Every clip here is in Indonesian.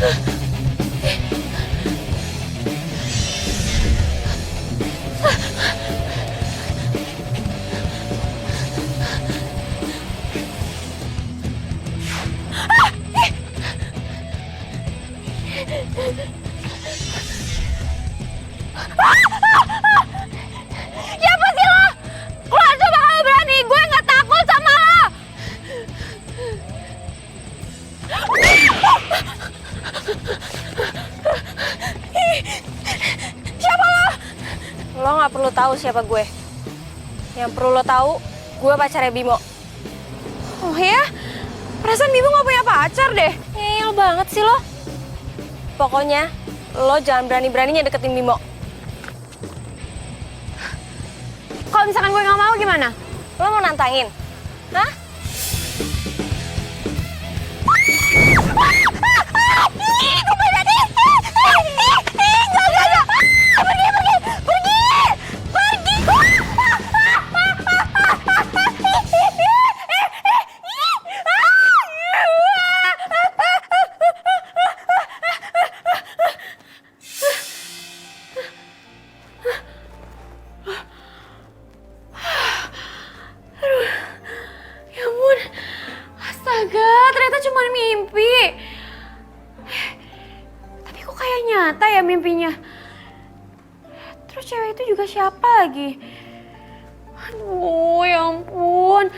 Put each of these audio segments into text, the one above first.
Siapa sih lo? Keluar coba kalau berani, gue nggak takut sama lo. Siapa lo? Lo nggak perlu tahu siapa gue. Yang perlu lo tahu, gue pacarnya Bimo. Oh ya? Perasaan Bimo nggak punya pacar deh. Ngeyel banget sih lo. Pokoknya, lo jangan berani-beraninya deketin Bimo. Kalau misalkan gue nggak mau gimana? Lo mau nantangin? Hah? Ya ampun, astaga, ternyata cuma mimpi. Tapi kok kayak nyata ya mimpinya? Terus cewek itu juga siapa lagi? Aduh, ya ampun.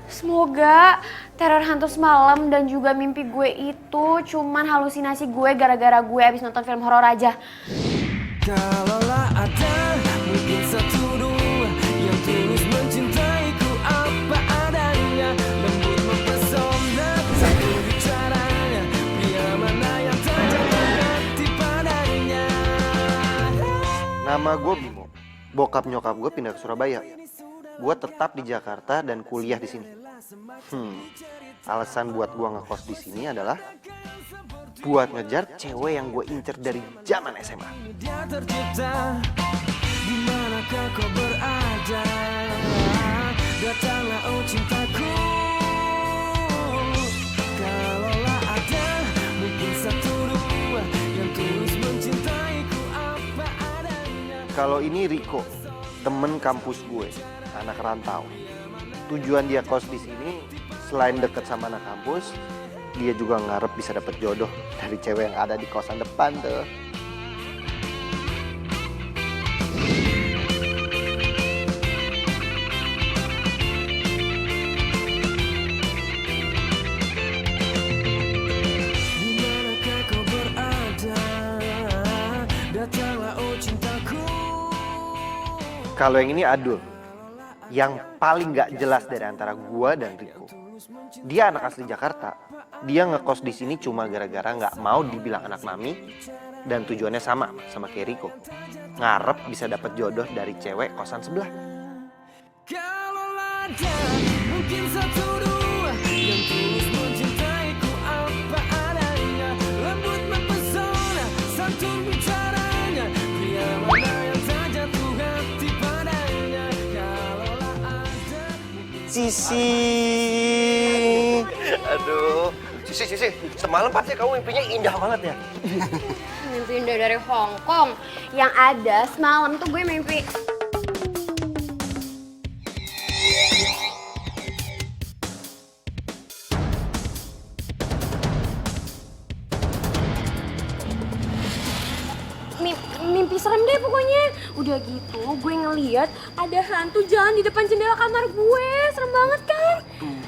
Semoga teror hantu semalam dan juga mimpi gue itu cuman halusinasi gue gara-gara gue abis nonton film horor aja. Kalaulah ada mungkin satu dua yang tulus mencintaiku apa adanya, lembut mempesona satu bicaranya, pria mana yang tak jatuh hati padanya. Nama gue Bimo. Bokap nyokap gue pindah ke Surabaya. Gue tetap di Jakarta dan kuliah di sini. Alasan buat gue ngekos di sini adalah buat ngejar cewek yang gue incer dari zaman SMA. Dia tercipta di manakah kau berada? Datanglah oh cintaku. Kalaulah ada mungkin satu dua yang tulus mencintaiku apa adanya. Kalau ini Riko, temen kampus gue, anak rantau. Tujuan dia kos di sini selain deket sama anak kampus, dia juga ngarep bisa dapet jodoh dari cewek yang ada di kosan depan tuh. Di manakah kau berada? Datanglah oh cintaku. Kalau yang ini Adul, yang paling gak jelas dari antara gua dan Riko. Dia anak asli Jakarta. Dia ngekos di sini cuma gara-gara nggak mau dibilang anak mami dan tujuannya sama kayak Riko. Ngarep bisa dapat jodoh dari cewek kosan sebelah. Kalaulah ada mungkin satu dua yang tulus mencintaiku apa adanya, lembut mempesona santun bicaranya, pria mana yang tak jatuh hati padanya. Kalaulah ada Sisi. Aduh. Sisi. Semalam pasti kamu mimpinya indah banget ya. Mimpi indah dari Hong Kong. Yang ada semalam tuh gue mimpi. Mimpi serem deh pokoknya. Udah gitu gue ngeliat ada hantu jalan di depan jendela kamar gue. Serem banget kan?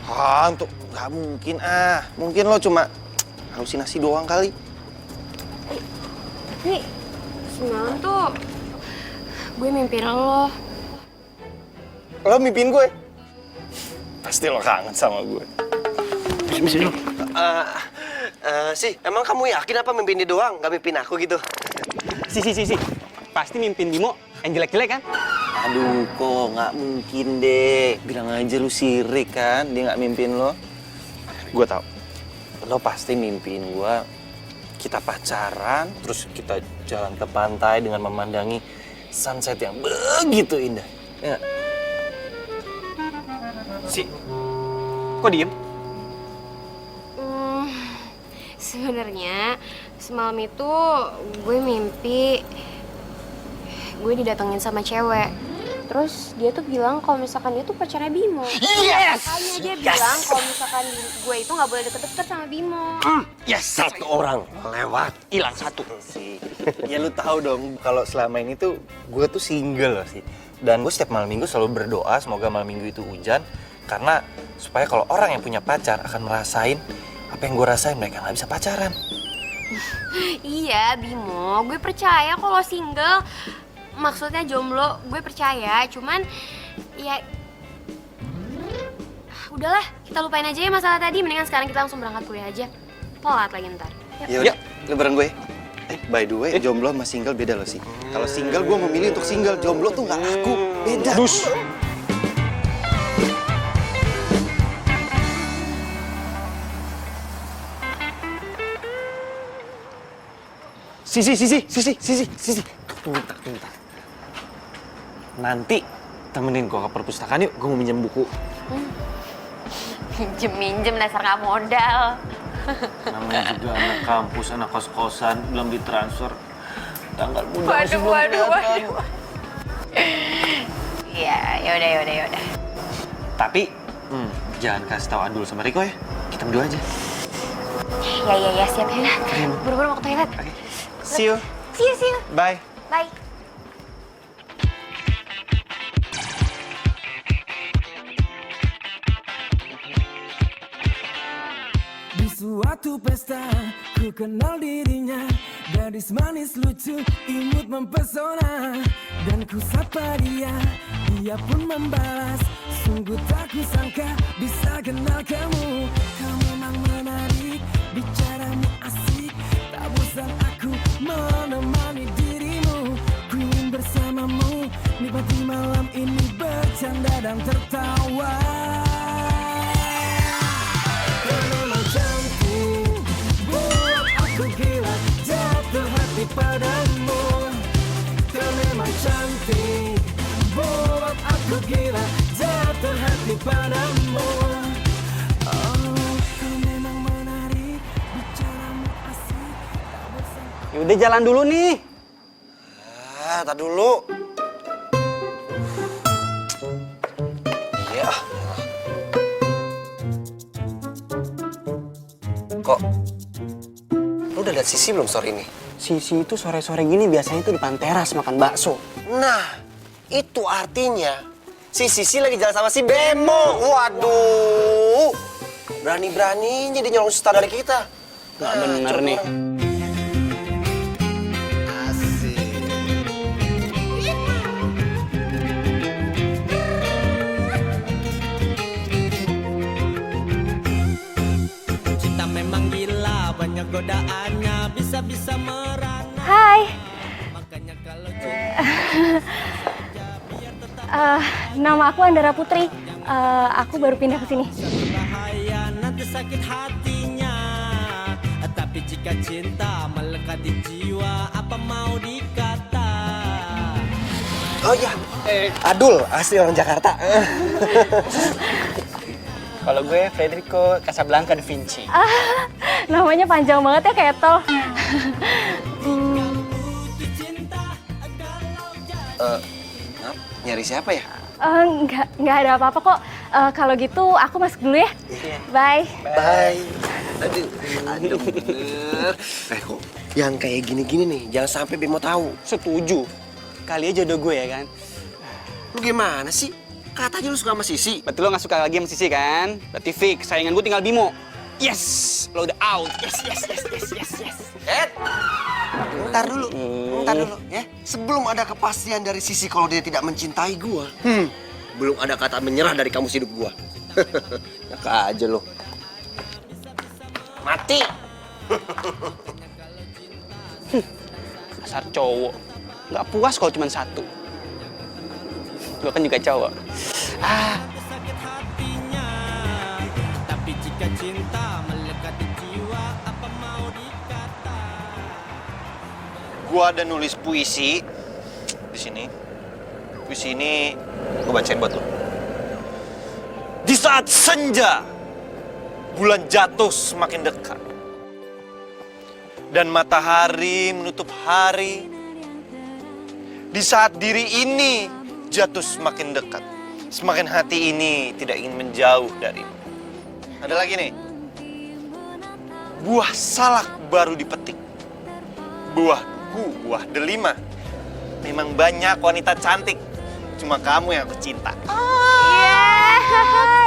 Hantu? Gak mungkin Mungkin lo cuma halusinasi doang kali. Nih, semalam tuh gue mimpiin lo. Lo mimpiin gue? Pasti lo kangen sama gue. Misi lo. Emang kamu yakin apa mimpiin dia doang? Gak mimpiin aku gitu? Si. Pasti mimpin Bimo yang jelek-jelek kan? Aduh, kok nggak mungkin deh. Bilang aja lu sirik kan, dia nggak mimpin lo. Gue tau, lo pasti mimpiin gue. Kita pacaran, terus kita jalan ke pantai dengan memandangi sunset yang begitu indah. Ya. Si, kok diem? Sebenarnya Semalam itu gue mimpi gue didatengin sama cewek. Terus dia tuh bilang kalau misalkan dia tuh pacarnya Bimo. Yes! Makanya dia bilang kalau misalkan gue itu nggak boleh deket-deket sama Bimo. Yes, satu orang lewat. Hilang satu. Ya lu tahu dong kalau selama ini tuh gue tuh single loh sih. Dan gue setiap malam minggu selalu berdoa semoga malam minggu itu hujan. Karena supaya kalau orang yang punya pacar akan merasain apa yang gue rasain, mereka nggak bisa pacaran. Iya Bimo, gue percaya kalau single, maksudnya jomblo, gue percaya. Cuman ya udahlah, kita lupain aja ya masalah tadi. Mendingan sekarang kita langsung berangkat kuliah aja. Telat lagi ntar. Ya udah, lu bareng gue. By the way, jomblo sama single beda loh sih. Kalau single gue memilih untuk single, jomblo tuh nggak aku. Beda. Dus. Sisi. Tunggu bentar. Nanti temenin gue ke perpustakaan yuk, gue mau minjem buku. Minjem dasar nggak modal. Namanya juga anak kampus, anak kos-kosan, belum ditransfer. Tanggal bulan masih belum kelihatan. Iya, yaudah. Tapi, jangan kasih tahu Adul sama Riko ya. Kita berdua aja. Ya, siap ya. Buru-buru mau ke toilet. Oke. See you. See you. Bye. Bye. Di suatu pesta ku kenal dirinya, gadis manis lucu imut mempesona. Dan ku sapa dia, dia pun membalas, sungguh tak kusangka bisa kenal kamu. Kau memang menarik, bicaramu asik, tak bosan aku menemani dirimu. Ku ingin bersamamu, nikmati malam ini bercanda dan tertawa. Kau memang cantik, buat aku gila, jatuh hati padamu. Kau memang cantik, buat aku gila, jatuh hati padamu. Oh, kau memang menarik, bicaramu asik, tak bosan. Yaudah jalan dulu nih. Tar dulu. Iya. Kok? Lu udah lihat Sisi belum sore ini? Sisi itu sore-sore gini biasanya tuh di depan teras makan bakso. Nah, itu artinya si Sisi lagi jalan sama si Bemo. Waduh. Berani-beraninya dia nyolong star dari kita. Gak bener nih. Cinta memang gila, banyak godaannya, bisa-bisa merana. Hai. Makanya kalau Nama aku Andara Putri. Aku baru pindah ke sini. bahaya nanti sakit hatinya. Tapi jika cinta melekat di jiwa, apa mau dikata? Oh iya, Adul, asli orang Jakarta. Kalau gue Federico Casablanca da Vinci. Namanya panjang banget ya kayak tol. Maaf, nyari siapa ya? Nggak ada apa-apa kok. Kalau gitu aku masuk dulu ya. Bye. Bye. Aduh bener. Kok yang kayak gini-gini nih, jangan sampai Bemo tahu. Setuju. Kali aja jodoh gue ya kan. Lu gimana sih? Kata aja lu suka sama Sisi. Berarti lo gak suka lagi sama Sisi kan? Berarti fix, saingan gue tinggal Bimo. Yes! Lo udah out. Yes. Ntar dulu ya. Sebelum ada kepastian dari Sisi kalau dia tidak mencintai gua, belum ada kata menyerah dari kamus hidup gua. Enak aja lo. Mati. Dasar cowok. Gak puas kalau cuma satu. Gue kan juga cowok. Sakit hatinya. Tapi jika cinta melekat di jiwa, apa mau dikata? Gua ada nulis puisi di sini. Puisi ini gua bacain buat lo. Di saat senja, bulan jatuh semakin dekat. dan matahari menutup hari. Di saat diri ini jatuh semakin dekat, semakin hati ini tidak ingin menjauh darimu. Ada lagi nih. Buah salak baru dipetik. Buah delima. Memang banyak wanita cantik. Cuma kamu yang aku cinta.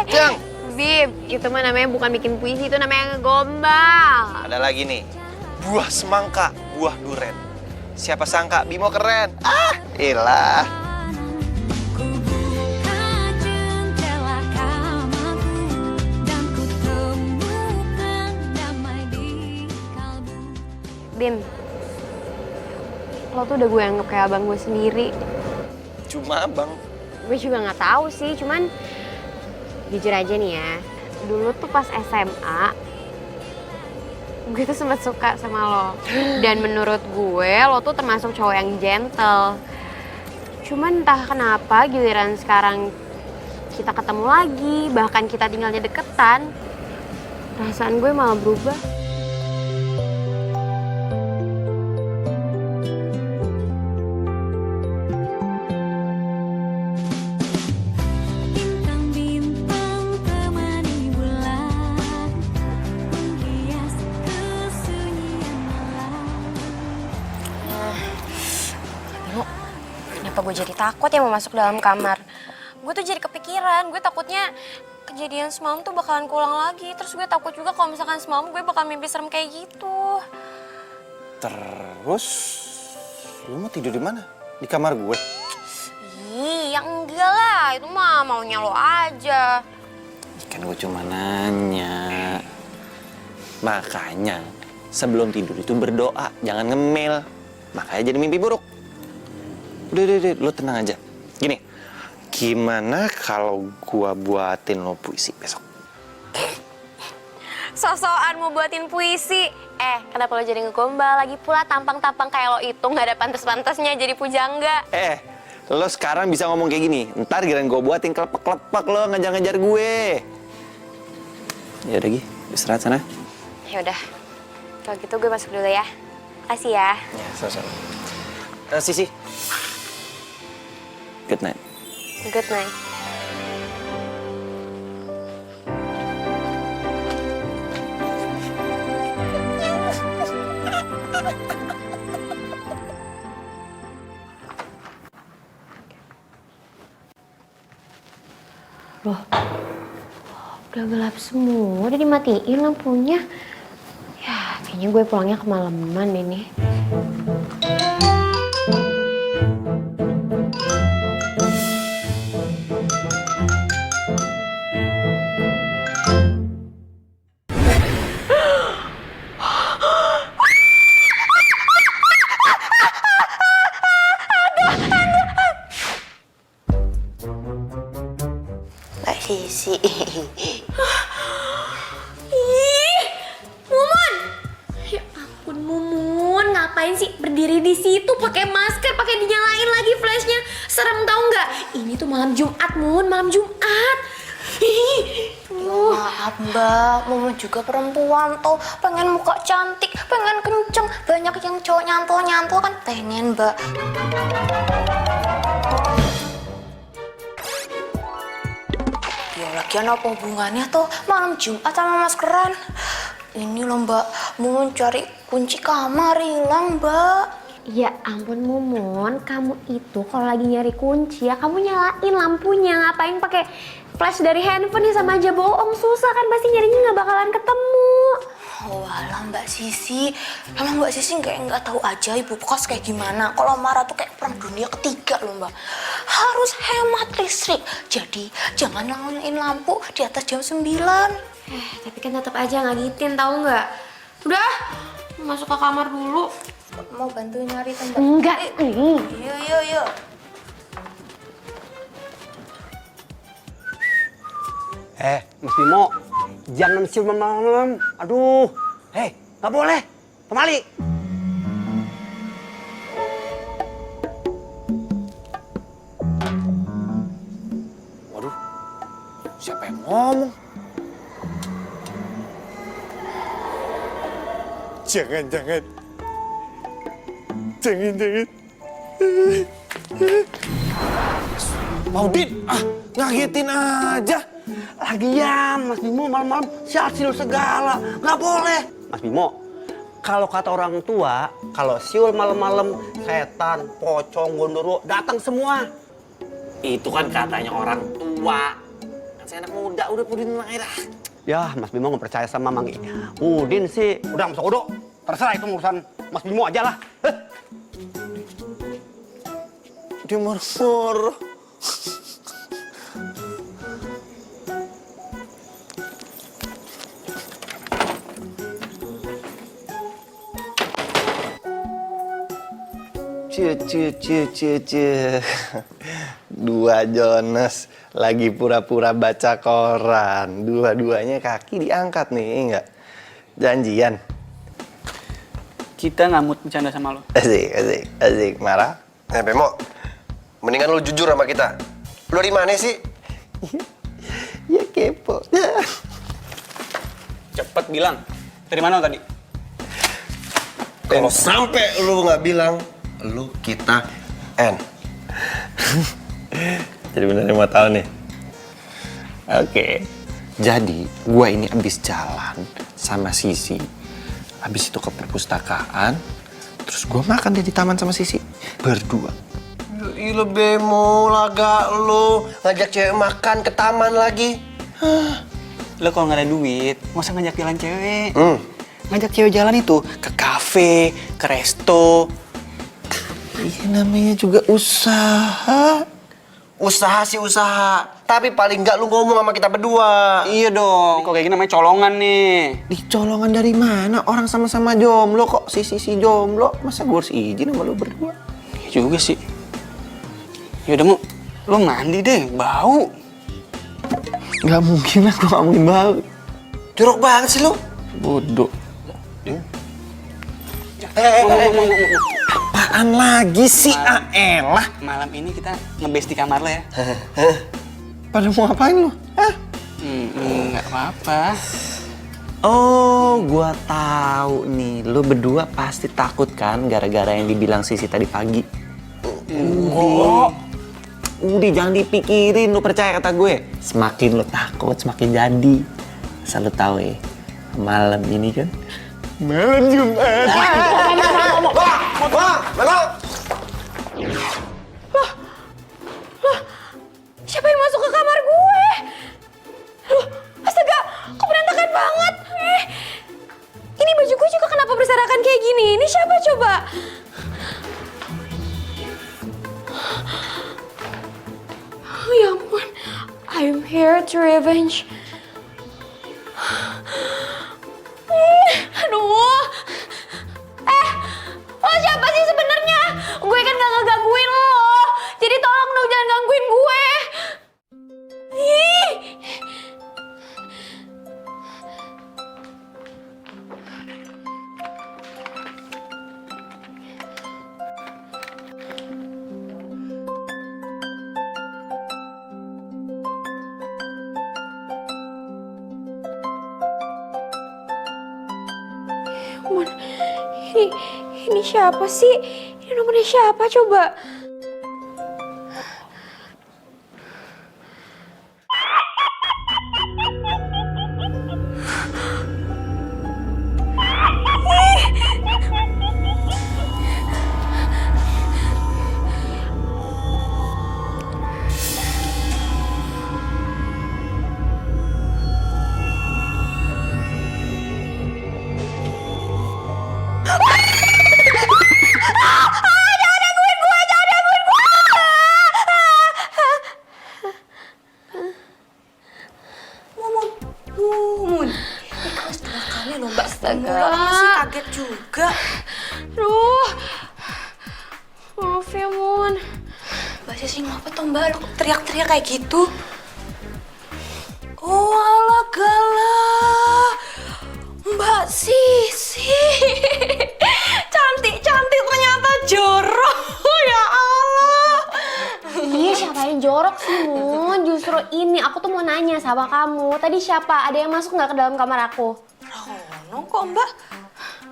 Jang. Bib, itu mah namanya bukan bikin puisi, itu namanya ngegombal. Ada lagi nih. Buah semangka, buah duren. Siapa sangka Bimo keren. Elah. Ku buka jendela kamarku dan ku temukan damai di kalbu. Bim, lo tuh udah gue anggap kayak abang gue sendiri. Cuma abang. Gue juga nggak tahu sih, cuman jujur aja nih ya, dulu tuh pas SMA, gue tuh sempet suka sama lo. Dan menurut gue, lo tuh termasuk cowok yang gentle. Cuman entah kenapa giliran sekarang kita ketemu lagi, bahkan kita tinggalnya deketan, perasaan gue malah berubah. Bintang-bintang temani bulan menghias kesunyian malam. Bimo, kenapa gue jadi takut ya mau masuk dalam kamar? Gue tuh jadi kepikiran, gue takutnya kejadian semalam tuh bakalan keulang lagi. Terus gue takut juga kalau misalkan semalam gue bakal mimpi serem kayak gitu. Terus lu mau tidur di mana? Di kamar gue. Ih, ya enggak lah, itu mah maunya lo aja. Kan gue cuma nanya. Makanya sebelum tidur itu berdoa, jangan ngemil. Makanya jadi mimpi buruk. Udah, lu tenang aja. Gini, gimana kalau gua buatin lo puisi besok? Sosokan mau buatin puisi. Kenapa lo jadi ngegombal? Lagi pula tampang-tampang kayak lo itu nggak ada pantas-pantasnya jadi pujangga. Lo sekarang bisa ngomong kayak gini. Ntar giliran gue buatin kelepek-kelepek lo ngejar-ngejar gue. Ya udah Gi, istirahat sana. Ya udah, kalau gitu gue masuk dulu ya. Makasih ya. Ya, sama-sama. Sisi. Good night. Good night. Loh, udah gelap semua, udah dimatiin lampunya. Ya, kayaknya gue pulangnya kemalaman ini. Mbak Sisi. Ih, Mumun! Ya ampun Mumun, ngapain sih berdiri di situ pakai masker, pakai dinyalain lagi flashnya? Serem tau nggak? Ini tuh malam Jumat, Mun, malam Jumat. Maaf Mbak, Mumun juga perempuan tuh, pengen muka cantik, pengen kenceng. Banyak yang cowok nyantol-nyantol kan pengen Mbak. Ya lagian apa hubungannya tuh malam Jumat sama maskeran? Ini loh Mbak, Mumun cari kunci kamar hilang Mbak. Ya ampun Mumun, kamu itu kalau lagi nyari kunci ya kamu nyalain lampunya. Ngapain pakai flash dari handphone ya, sama aja bohong. Susah kan, pasti nyarinya nggak bakalan ketemu. Oh alah Mbak Sisi, emang Mbak Sisi nggak tahu aja ibu kos kayak gimana. Kalau marah tuh kayak perang dunia ketiga loh Mbak. Harus hemat listrik, jadi jangan nyalain lampu di atas jam 9. Tapi kan tetap aja ngagitin, tahu nggak? Udah, masuk ke kamar dulu. Mau bantu nyari Mbak? Enggak, Yuk. Mas Bimo, jangan siul malam. Aduh, nggak boleh. Pemali. Waduh, siapa yang ngomong? Jangan. Maudin, ngagetin aja. Lagian Mas Bimo malam-malam sial-siul segala, nggak boleh. Mas Bimo, kalau kata orang tua, kalau siul malam-malam setan, pocong, gondoro datang semua. Itu kan katanya orang tua. Kan saya anak muda, udah Udin aja dah. Ya, Mas Bimo nggak percaya sama Mang Udin sih. Udah, Mas Odo, terserah itu urusan Mas Bimo aja lah. Dia marah-marah. Cie. Dua Jonas lagi pura-pura baca koran. Dua-duanya kaki diangkat nih, enggak? Janjian. Kita nggak mood bercanda sama lo. Asik. Marah? Bemo, mendingan lu jujur sama kita. Lu dari mana sih? Ya kepo. Cepet bilang. Dari mana lo tadi? Kalau sampai lu nggak bilang, lu kita N. Jadi bener mau tahu nih. Oke. Jadi gua ini abis jalan sama Sisi. Abis itu ke perpustakaan. Terus gua makan deh di taman sama Sisi. Berdua. Ih, Bemo, laga lu ngajak cewek makan ke taman lagi. Lo kalau nggak ada duit, nggak usah ngajak jalan cewek. Ngajak cewek jalan itu ke kafe, ke resto. Iya namanya juga usaha. Usaha sih usaha, tapi paling nggak lu ngomong sama kita berdua. Iya dong, kok kayak gini namanya colongan nih. Dicolongan dari mana? Orang sama-sama jomblo kok. Si jomblo. Masa gue harus izin sama lu berdua? Iya juga sih. Yaudah Mu, lo mandi deh, bau. Gak mungkin lah, gue gak mungkin bau. Jorok banget sih lu. Bodoh. Apaan lagi sih, Aelah? Malam ini kita ngebase di kamar lo ya. Pada mau ngapain lu? Nggak apa-apa. Oh, gua tahu nih. Lu berdua pasti takut kan gara-gara yang dibilang Sisi tadi pagi. Udah jangan dipikirin, lu percaya kata gue. Semakin lu takut, semakin jadi. Asal lu tahu ya, malam ini kan malam Jumat. Siapa yang masuk ke kamar gue? Loh, astaga, kok berantakan banget? Ini baju gue juga kenapa berserakan kayak gini? Ini siapa coba? Oh ya ampun, I'm here to revenge. Aduh, lo siapa sih sebenarnya? Gue kan gak ngegangguin lo, jadi tolong dong jangan gangguin gue. Ih. Ampun, ini siapa sih? Ini nomornya siapa coba? Kaget juga. Aduh, maaf ya Mun. Mbak Sisi ngapa tuh Mbak? Lu teriak-teriak kayak gitu? Oh alah galah. Mbak Sisi. Cantik-cantik ternyata jorok. Ya Allah. Iya siapa yang jorok sih Mun? Justru ini aku tuh mau nanya sama kamu. Tadi siapa? Ada yang masuk nggak ke dalam kamar aku? Rono kok Mbak?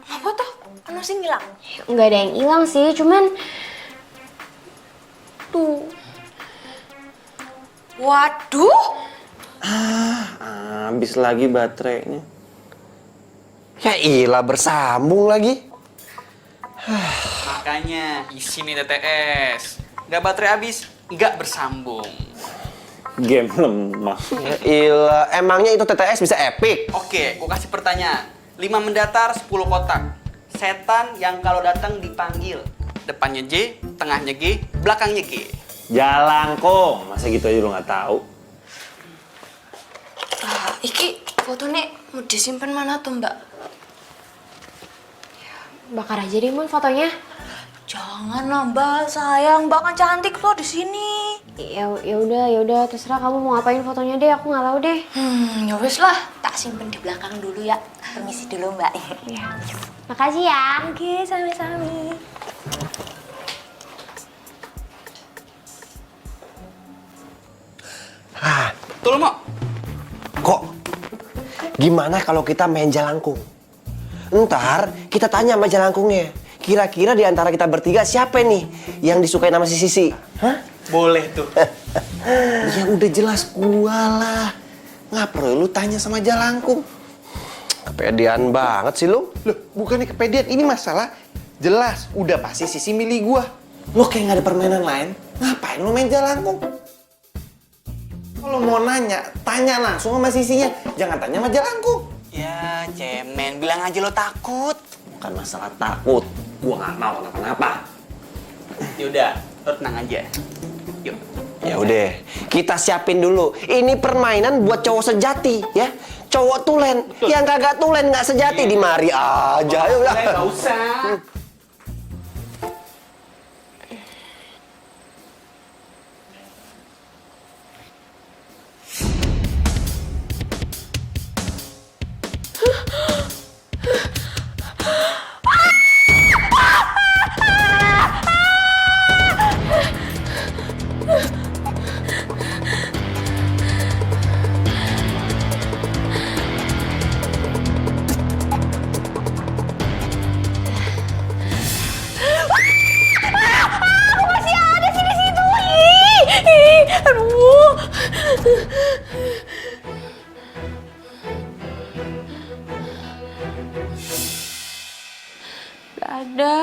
Ngapa ono sing hilang. Nggak ada yang hilang sih, cuman tuh. Waduh, Habis lagi baterainya. Ya ilah bersambung lagi. Makanya isi nih TTS. Nggak baterai habis, nggak bersambung. Game lemah. Ya ilah, emangnya itu TTS bisa epic? Oke, gua kasih pertanyaan. 5 mendatar, 10 kotak. Setan yang kalau datang dipanggil. Depannya J, tengahnya G, belakangnya G. Jalangkung, masa gitu aja lu nggak tahu? iki fotonya mau disimpan mana tuh mbak? Bakar aja deh Mon fotonya. Jangan lah mbak, sayang mbak kan cantik loh di sini. Ya udah terserah kamu mau ngapain fotonya deh, aku nggak tahu deh. Ya wes lah, tak simpen di belakang dulu ya. Permisi dulu mbak. Ya. Makasih ya. Oke, sami-sami. Tuh lo mau? Kok? Gimana kalau kita main jalangkung? Ntar kita tanya sama jalangkungnya. Kira-kira di antara kita bertiga siapa nih yang disukai sama si Sisi? Hah? Boleh tuh. Ya udah jelas gua lah. Nggak perlu lu tanya sama jalangkung. Kepedean banget sih lu. Loh, bukannya kepedean, ini masalah jelas. Udah pasti Sisi milih gua. Lu kayak nggak ada permainan lain. Ngapain lu main jalangkung? Kalau mau nanya, tanya langsung sama Sisinya. Jangan tanya sama jalangkung. Ya, cemen. Bilang aja lo takut. Bukan masalah takut. Gua nggak mau kenapa-napa. Yaudah, lo tenang aja. Yuk. Ya udah, kita siapin dulu. Ini permainan buat cowok sejati, ya. Cowok tulen, yang kagak tulen nggak sejati di mari aja. Ayo lah. Nggak usah. Aduh. Gak ada.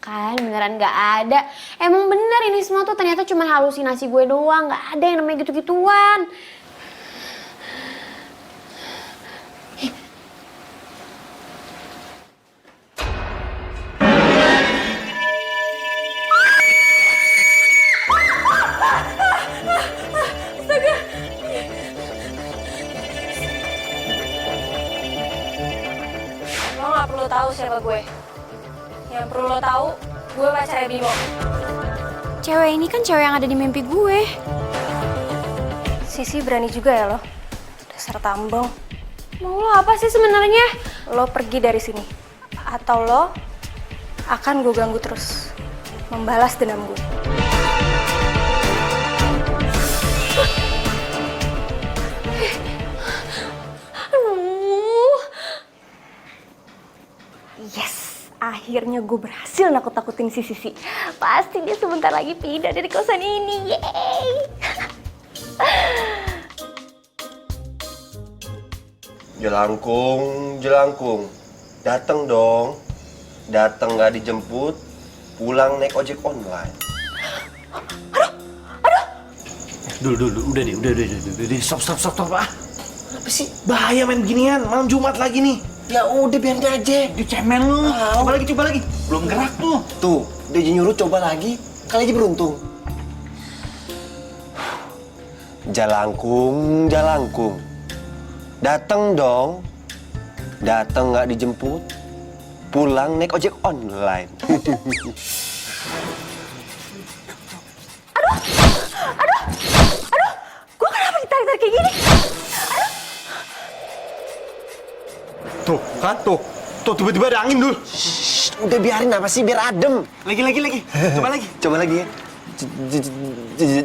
Kan beneran gak ada. Emang bener ini semua tuh ternyata cuma halusinasi gue doang. Gak ada yang namanya gitu-gituan. Lo gak perlu tahu siapa gue. Yang perlu lo tahu, gue pacarnya Bimo. Cewek ini kan cewek yang ada di mimpi gue. Sisi berani juga ya lo. Dasar tambang. Mau lo apa sih sebenarnya? Lo pergi dari sini. Atau lo akan gue ganggu terus. Membalas dendam gue. Aduh. Yes, akhirnya gue berhasil nakut-nakutin si Sisi. Pasti dia sebentar lagi pindah dari kosan ini. Yeay. Jelangkung, jelangkung. Dateng dong. Dateng nggak dijemput, pulang naik ojek online. Dulu, udah deh. Stop, ah. Apa sih? Bahaya main beginian, malam Jumat lagi nih. Ya udah biarin aja. Dia cemen lu. Coba lagi. Belum gerak tuh. Tuh, dia nyuruh coba lagi. Kali aja beruntung. Jalangkung, jalangkung. Dateng dong. Dateng nggak dijemput, pulang naik ojek online. Gue kenapa ditarik-tarik kayak gini? Tuh, kan? Tuh, tiba-tiba ada angin dulu. Shh, udah biarin apa sih, biar adem. Lagi. Coba lagi. Coba lagi ya.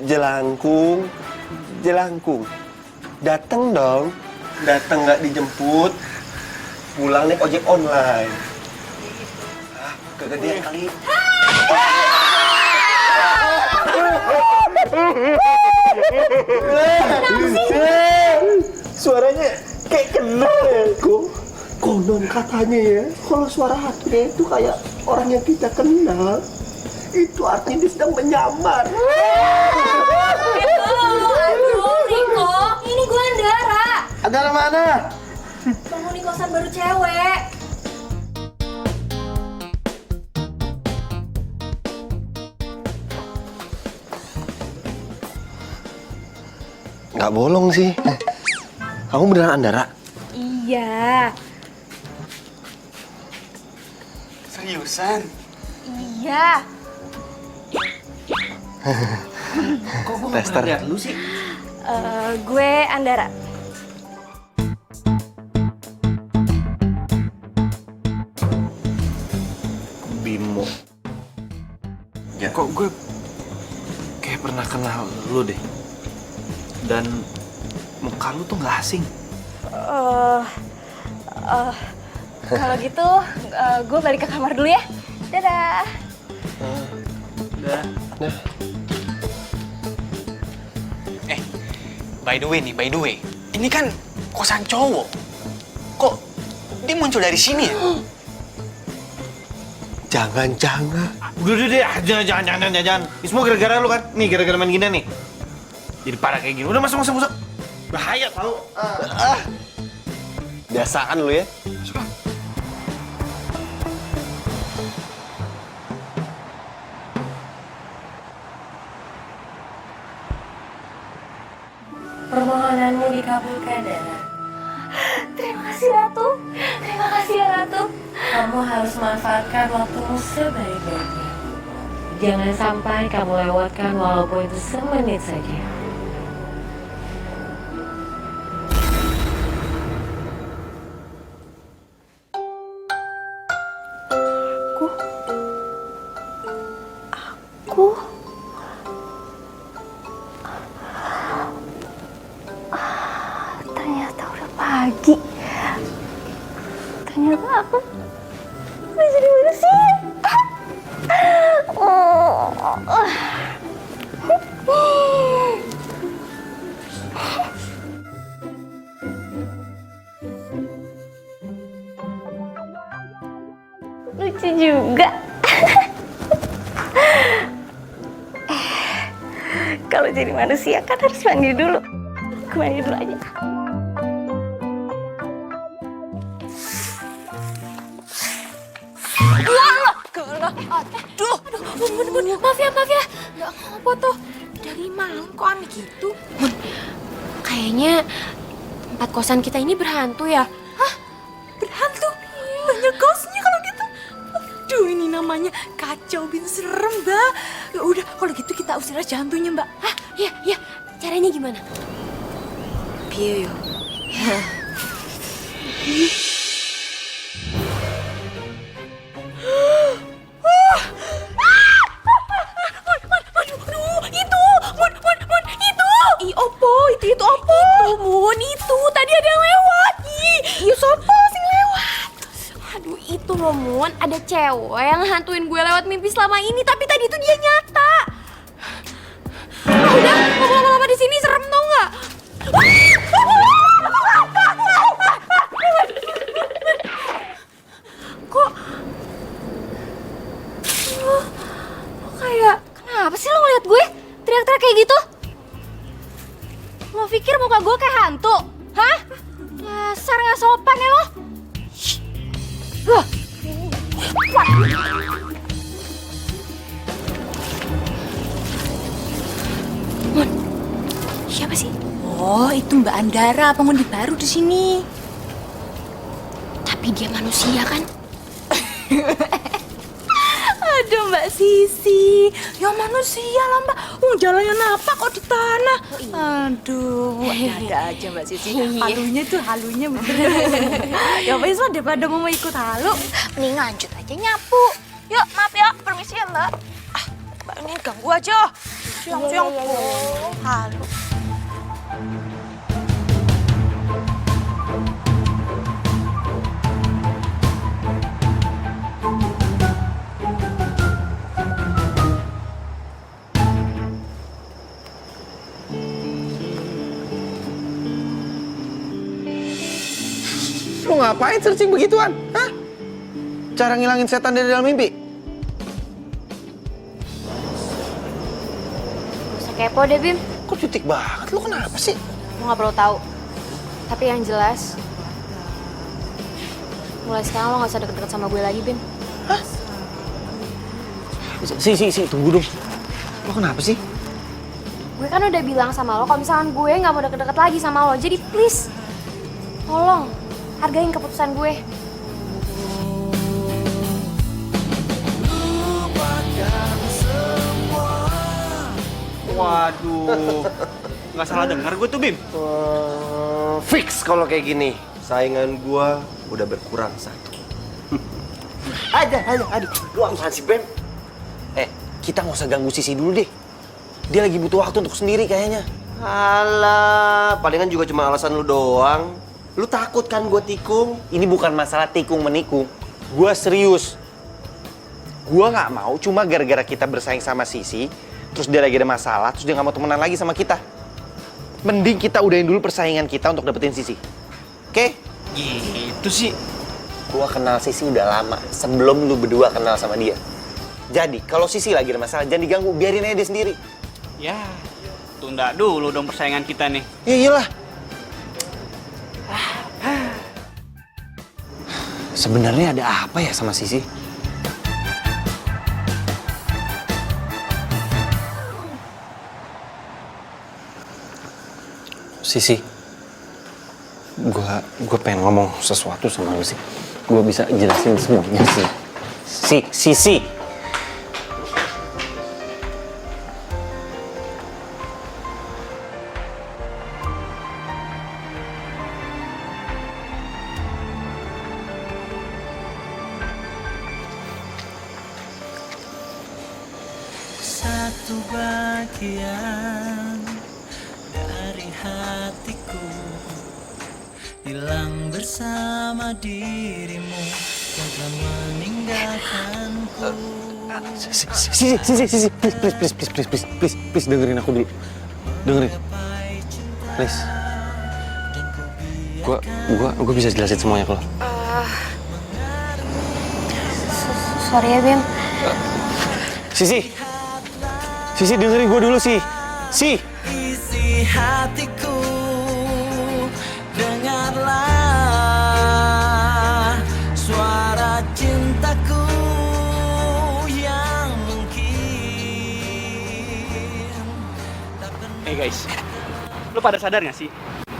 Jelangkung, jelangkung. Dateng dong. Dateng nggak dijemput. Pulang naik ojek online. Ah, kegedean kali. Suaranya kayak kenal ya, kok. Konon katanya ya, kalau suara hatinya itu kayak orang yang kita kenal, itu artinya dia sedang menyamar. Aduh, Riko, ini gue Andara. Andara mana? Penghuni kosan baru cewek. Nggak bolong sih. Kamu beneran Andara? Iya. Seriusan? Iya. Kok gue Tester. lihat lu sih? Gue Andara. Bimo. Ya kok gue kayak pernah kenal lu deh. Dan muka lu tuh nggak asing. Kalau gitu, gue balik ke kamar dulu ya. Dadah. Udah. Nah, By the way. Ini kan kosan cowok. Kok dia muncul dari sini ya? jangan-jangan. Udah deh, jangan. Ini semua gara-gara lu kan? Nih, gara-gara main gini nih. Jadi parah kayak gini. Udah masuk. Bahaya tau. Biasaan lu ya. Permohonanmu dikabulkan, Dara. Terima kasih, Ratu. Terima kasih ya, Ratu. Kamu harus manfaatkan waktumu sebaik-baiknya. Jangan sampai kamu lewatkan walaupun itu semenit saja. Aku ternyata udah pagi. Ternyata aku udah jadi manusia. Lucu juga. Kalau jadi manusia kan harus mandi dulu. Aku mandi dulu aja. Aduh, Bun, maaf ya. Nggak apa tuh. Dari malam kok aneh gitu? Bun, kayaknya tempat kosan kita ini berhantu ya. Hah? Berhantu? Banyak ghostnya kalau gitu. Aduh, ini namanya kacau bin serem, Mbak. Ya udah, kalau gitu kita usir aja hantunya, Mbak. Hah? Iya. Caranya gimana? Piye yo? Itu apa? Itu tadi ada yang lewat. Iya, siapa sih lewat? Aduh, itu loh Mun, ada cewek yang hantuin gue lewat mimpi selama ini, tapi tadi itu dia nyata. Udah, ngomong lama-lama di sini serem tau nggak? Kok kayak kenapa sih lo ngeliat gue teriak-teriak kayak gitu? Lo pikir muka gue kayak hantu? Hah? Dasar nggak sopan ya lo? Wah. Mun, siapa sih? Oh, itu Mbak Andara, penghuni baru di sini. Tapi dia manusia kan? Aduh, Mbak Sisi. Ya manusia lah, Mbak. Jalannya napak kok di tanah. Aduh, ada aja Mbak Sisi. Halunya bener. Ya wes lah, daripada mau ikut halu, mending lanjut aja nyapu. Yuk, maaf ya, permisi ya Mbak. Mbak ini ganggu aja. Siang-siang halu. Lu ngapain searching begituan? Hah? Cara ngilangin setan dari dalam mimpi? Gak usah kepo deh, Bim. Kok cutik banget? Lu kenapa sih? Lo gak perlu tahu. Tapi yang jelas, mulai sekarang lo gak usah deket-deket sama gue lagi, Bim. Si, tunggu dong. Lo kenapa sih? Gue kan udah bilang sama lo kalau misalkan gue gak mau deket-deket lagi sama lo. Jadi please, tolong hargain keputusan gue. Waduh, nggak salah dengar gue tuh, Bim. Fix kalau kayak gini. Saingan gua udah berkurang satu. Aduh. Lu apaan sih, Bem? Kita nggak usah ganggu Sisi dulu deh. Dia lagi butuh waktu untuk sendiri kayaknya. Alah, palingan juga cuma alasan lu doang. Lu takut kan gua tikung? Ini bukan masalah tikung menikung. Gua serius. Gua nggak mau cuma gara-gara kita bersaing sama Sisi, terus dia lagi ada masalah, terus dia nggak mau temenan lagi sama kita. Mending kita udahin dulu persaingan kita untuk dapetin Sisi. Oke? Gitu sih. Gua kenal Sisi udah lama, sebelum lu berdua kenal sama dia. Jadi, kalau Sisi lagi ada masalah, jangan diganggu, biarin aja dia sendiri. Ya, tunda dulu dong persaingan kita nih. Ya iyalah. Sebenarnya ada apa ya sama Sisi? Sisi, gue pengen ngomong sesuatu sama lu sih. Gue bisa jelasin semuanya sih. Sisi. Satu bagian dari hatiku hilang bersama dirimu yang telah meninggalkanku. Sisi, please dengerin aku dulu. Dengerin, please. Gue bisa jelasin semuanya ke lo. Sorry ya, Bim. Sisi dengerin gue dulu sih. Isi hatiku, dengarlah suara cintaku yang mungkin tak pernah. Guys, lu pada sadar gak sih?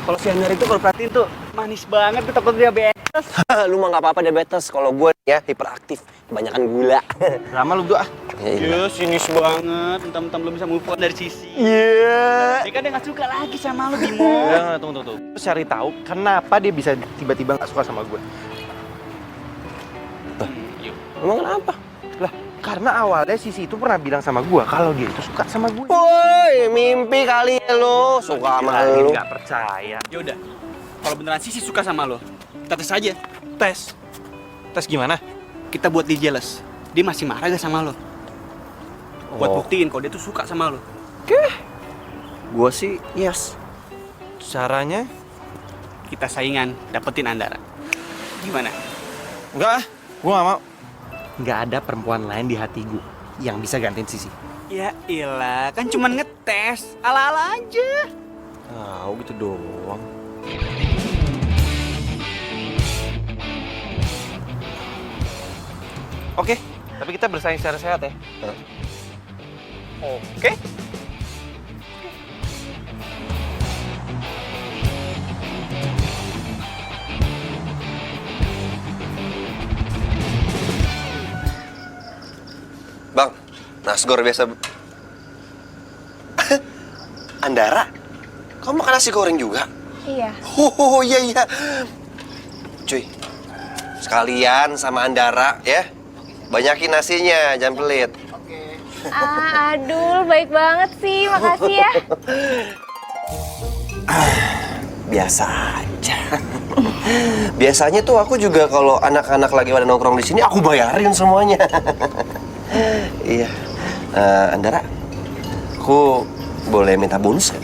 Kalau si Andar itu kalau perhatiin tuh manis banget, gue takut diabetes. Lu mah nggak apa-apa diabetes. Kalau gue ya hiperaktif, kebanyakan gula. Lama lu berdua. Ya, sinis banget. Entam-entam belum bisa move on dari Sisi. Iya. Dia kan dia gak suka lagi sama lu, Bimo. Ya, tunggu. Terus cari tahu kenapa dia bisa tiba-tiba nggak suka sama gue. Emang kenapa? Lah, karena awalnya Sisi itu pernah bilang sama gue kalau dia itu suka sama gue. Woi, mimpi kali lo suka sama lu. Nggak percaya. Ya udah, kalau beneran Sisi suka sama lo, kita tes aja. Tes. Tes gimana? Kita buat dia jealous. Dia masih marah gak sama lo? Buat buktiin kalau dia tuh suka sama lo. Gue sih yes. Caranya? Kita saingan, dapetin Andara. Gimana? Enggak, gue nggak mau. Nggak ada perempuan lain di hati gue yang bisa gantiin Sisi. Ya ilah, kan cuman ngetes. Ala-ala aja. Oh, gitu doang. Oke, tapi kita bersaing secara sehat ya. Oke. Bang, nasgor biasa. Andara, kamu makan nasi goreng juga? Iya. Oh iya. Cuy, sekalian sama Andara ya. Banyakin nasinya, jangan pelit. Adul, baik banget sih. Makasih ya. Biasa aja. Biasanya tuh aku juga kalau anak-anak lagi pada nongkrong di sini, aku bayarin semuanya. Iya. Andara, aku boleh minta bonus nggak?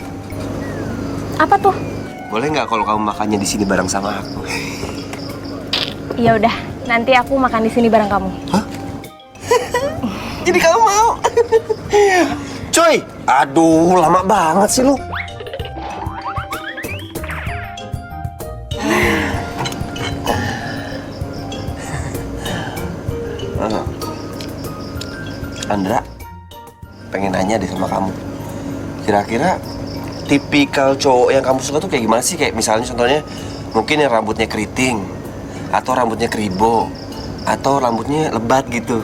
Apa tuh? Boleh nggak kalau kamu makannya di sini bareng sama aku? Ya udah, nanti aku makan di sini bareng kamu. Jadi kamu mau? Coy, aduh lama banget sih lu. Andra, pengen nanya deh sama kamu. Kira-kira tipikal cowok yang kamu suka tuh kayak gimana sih? Kayak misalnya contohnya mungkin yang rambutnya keriting, atau rambutnya keribo, atau rambutnya lebat gitu.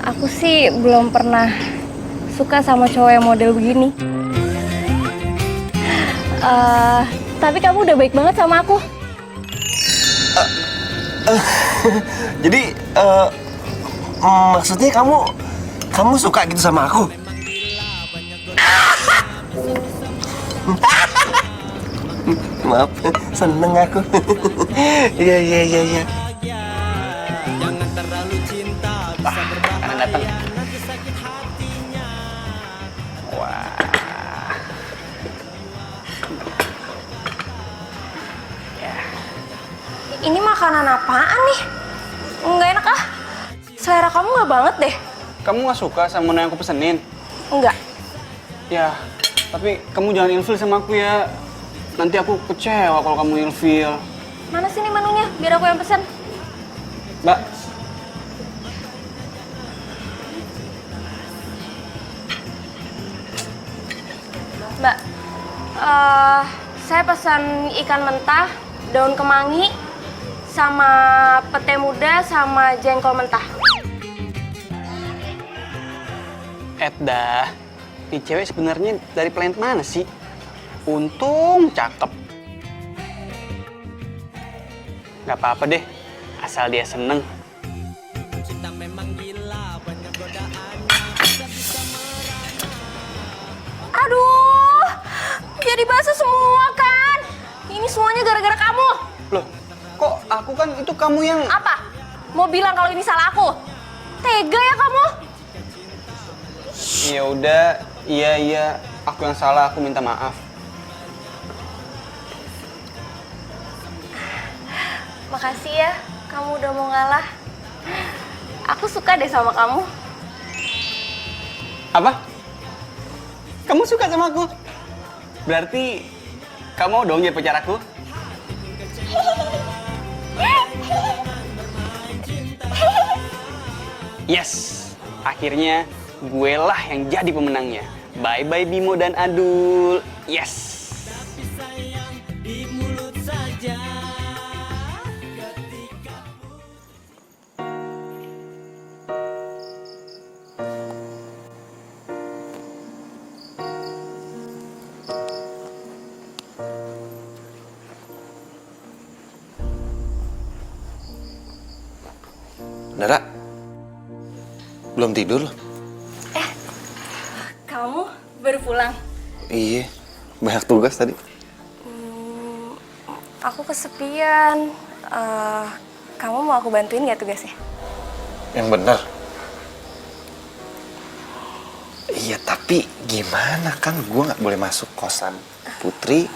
Aku sih belum pernah suka sama cowok yang model begini. Tapi kamu udah baik banget sama aku. Jadi, maksudnya kamu suka gitu sama aku? Maaf, seneng aku. Iya. Sekarang datang. Ini makanan apaan nih? Nggak enak ah. Selera kamu nggak banget deh. Kamu nggak suka sama menu yang aku pesenin? Enggak. Ya, tapi kamu jangan ilfil sama aku ya. Nanti aku kecewa kalau kamu ilfil. Mana sih nih menunya? Biar aku yang pesen. Mbak, Mbak, saya pesan ikan mentah, daun kemangi, sama pete muda, sama jengkol mentah. Edda, ini cewek sebenarnya dari planet mana sih? Untung cakep. Gak apa-apa deh, asal dia seneng. Aduh, jadi basah semua kan? Ini semuanya gara-gara kamu. Loh, kok aku kan itu kamu yang... Apa? Mau bilang kalau ini salah aku? Tega ya kamu? Ya udah, iya, aku yang salah, aku minta maaf. Makasih ya, kamu udah mau ngalah. Aku suka deh sama kamu. Apa? Kamu suka sama aku? Berarti kamu mau dong jadi pacar aku? Yes, akhirnya gue lah yang jadi pemenangnya. Bye-bye Bimo dan Adul. Yes. Nara, belum tidur loh? Kamu baru pulang? Iya, banyak tugas tadi. Aku kesepian. Kamu mau aku bantuin nggak tugasnya? Yang benar. Iya, tapi gimana kan gue nggak boleh masuk kosan Putri,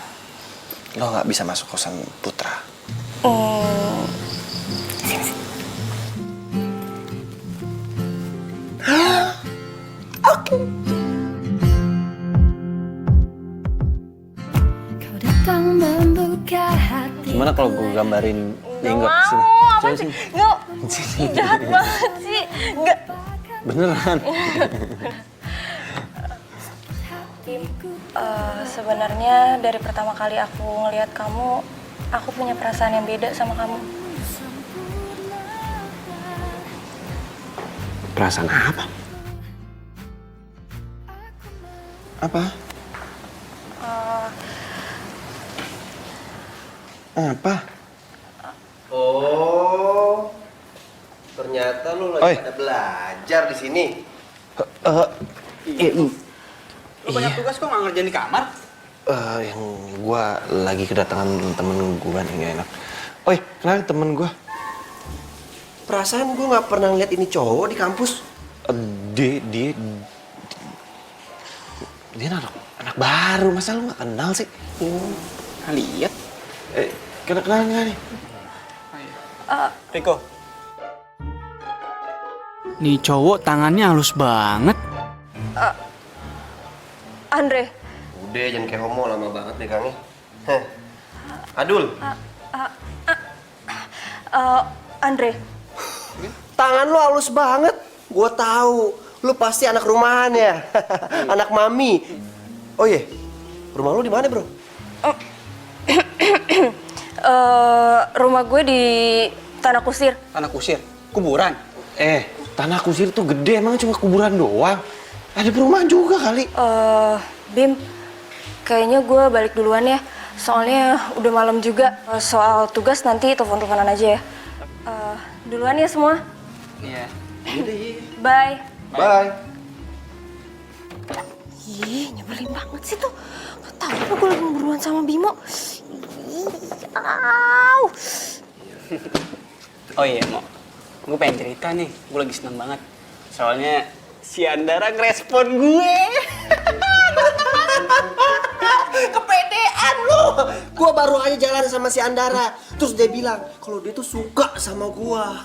lo nggak bisa masuk kosan Putra. Oke. Gimana kalau gue gambarin jenggot sini? Apa sih? Nggak, jahat banget sih. Nggak. Beneran? Sebenarnya dari pertama kali aku ngelihat kamu, aku punya perasaan yang beda sama kamu. Perasaan apa? Apa? Apa? Oh, ternyata lu lagi pada belajar di sini. Lu banyak tugas kok nggak ngerjain di kamar? Yang gua lagi kedatangan temen gua nih, nggak enak. Oi, kenalin temen gua. Perasaan gua nggak pernah ngeliat ini cowok di kampus. Dia anak baru, masa lu nggak kenal sih? Lihat. Kenal nggak nih? Riko. Nih cowok tangannya halus banget. Andre. Udah, jangan kayak homo, lama banget pegangnya. Adul. Andre. Tangan lu halus banget. Gua tahu. Lu pasti anak rumahan ya. Anak mami. Oh iya. Rumah lu di mana, Bro? Rumah gue di Tanah Kusir. Tanah kusir, kuburan. Tanah kusir tuh gede, emang cuma kuburan doang. Ada perumahan juga kali. Bim, kayaknya gue balik duluan ya. Soalnya udah malam juga. Soal tugas nanti telepon-teleponan aja ya. Duluan ya semua. Iya. Bye. Bye. Ih, nyebelin banget sih tuh. Gak tau apa gue lagi beruan sama Bimo. Ih, au. Oh iya, Mo. Gue pengen cerita nih. Gue lagi seneng banget. Soalnya si Andara ngerespon gue. Kepedean lu. Gua baru aja jalan sama si Andara. Terus dia bilang kalau dia tuh suka sama gua.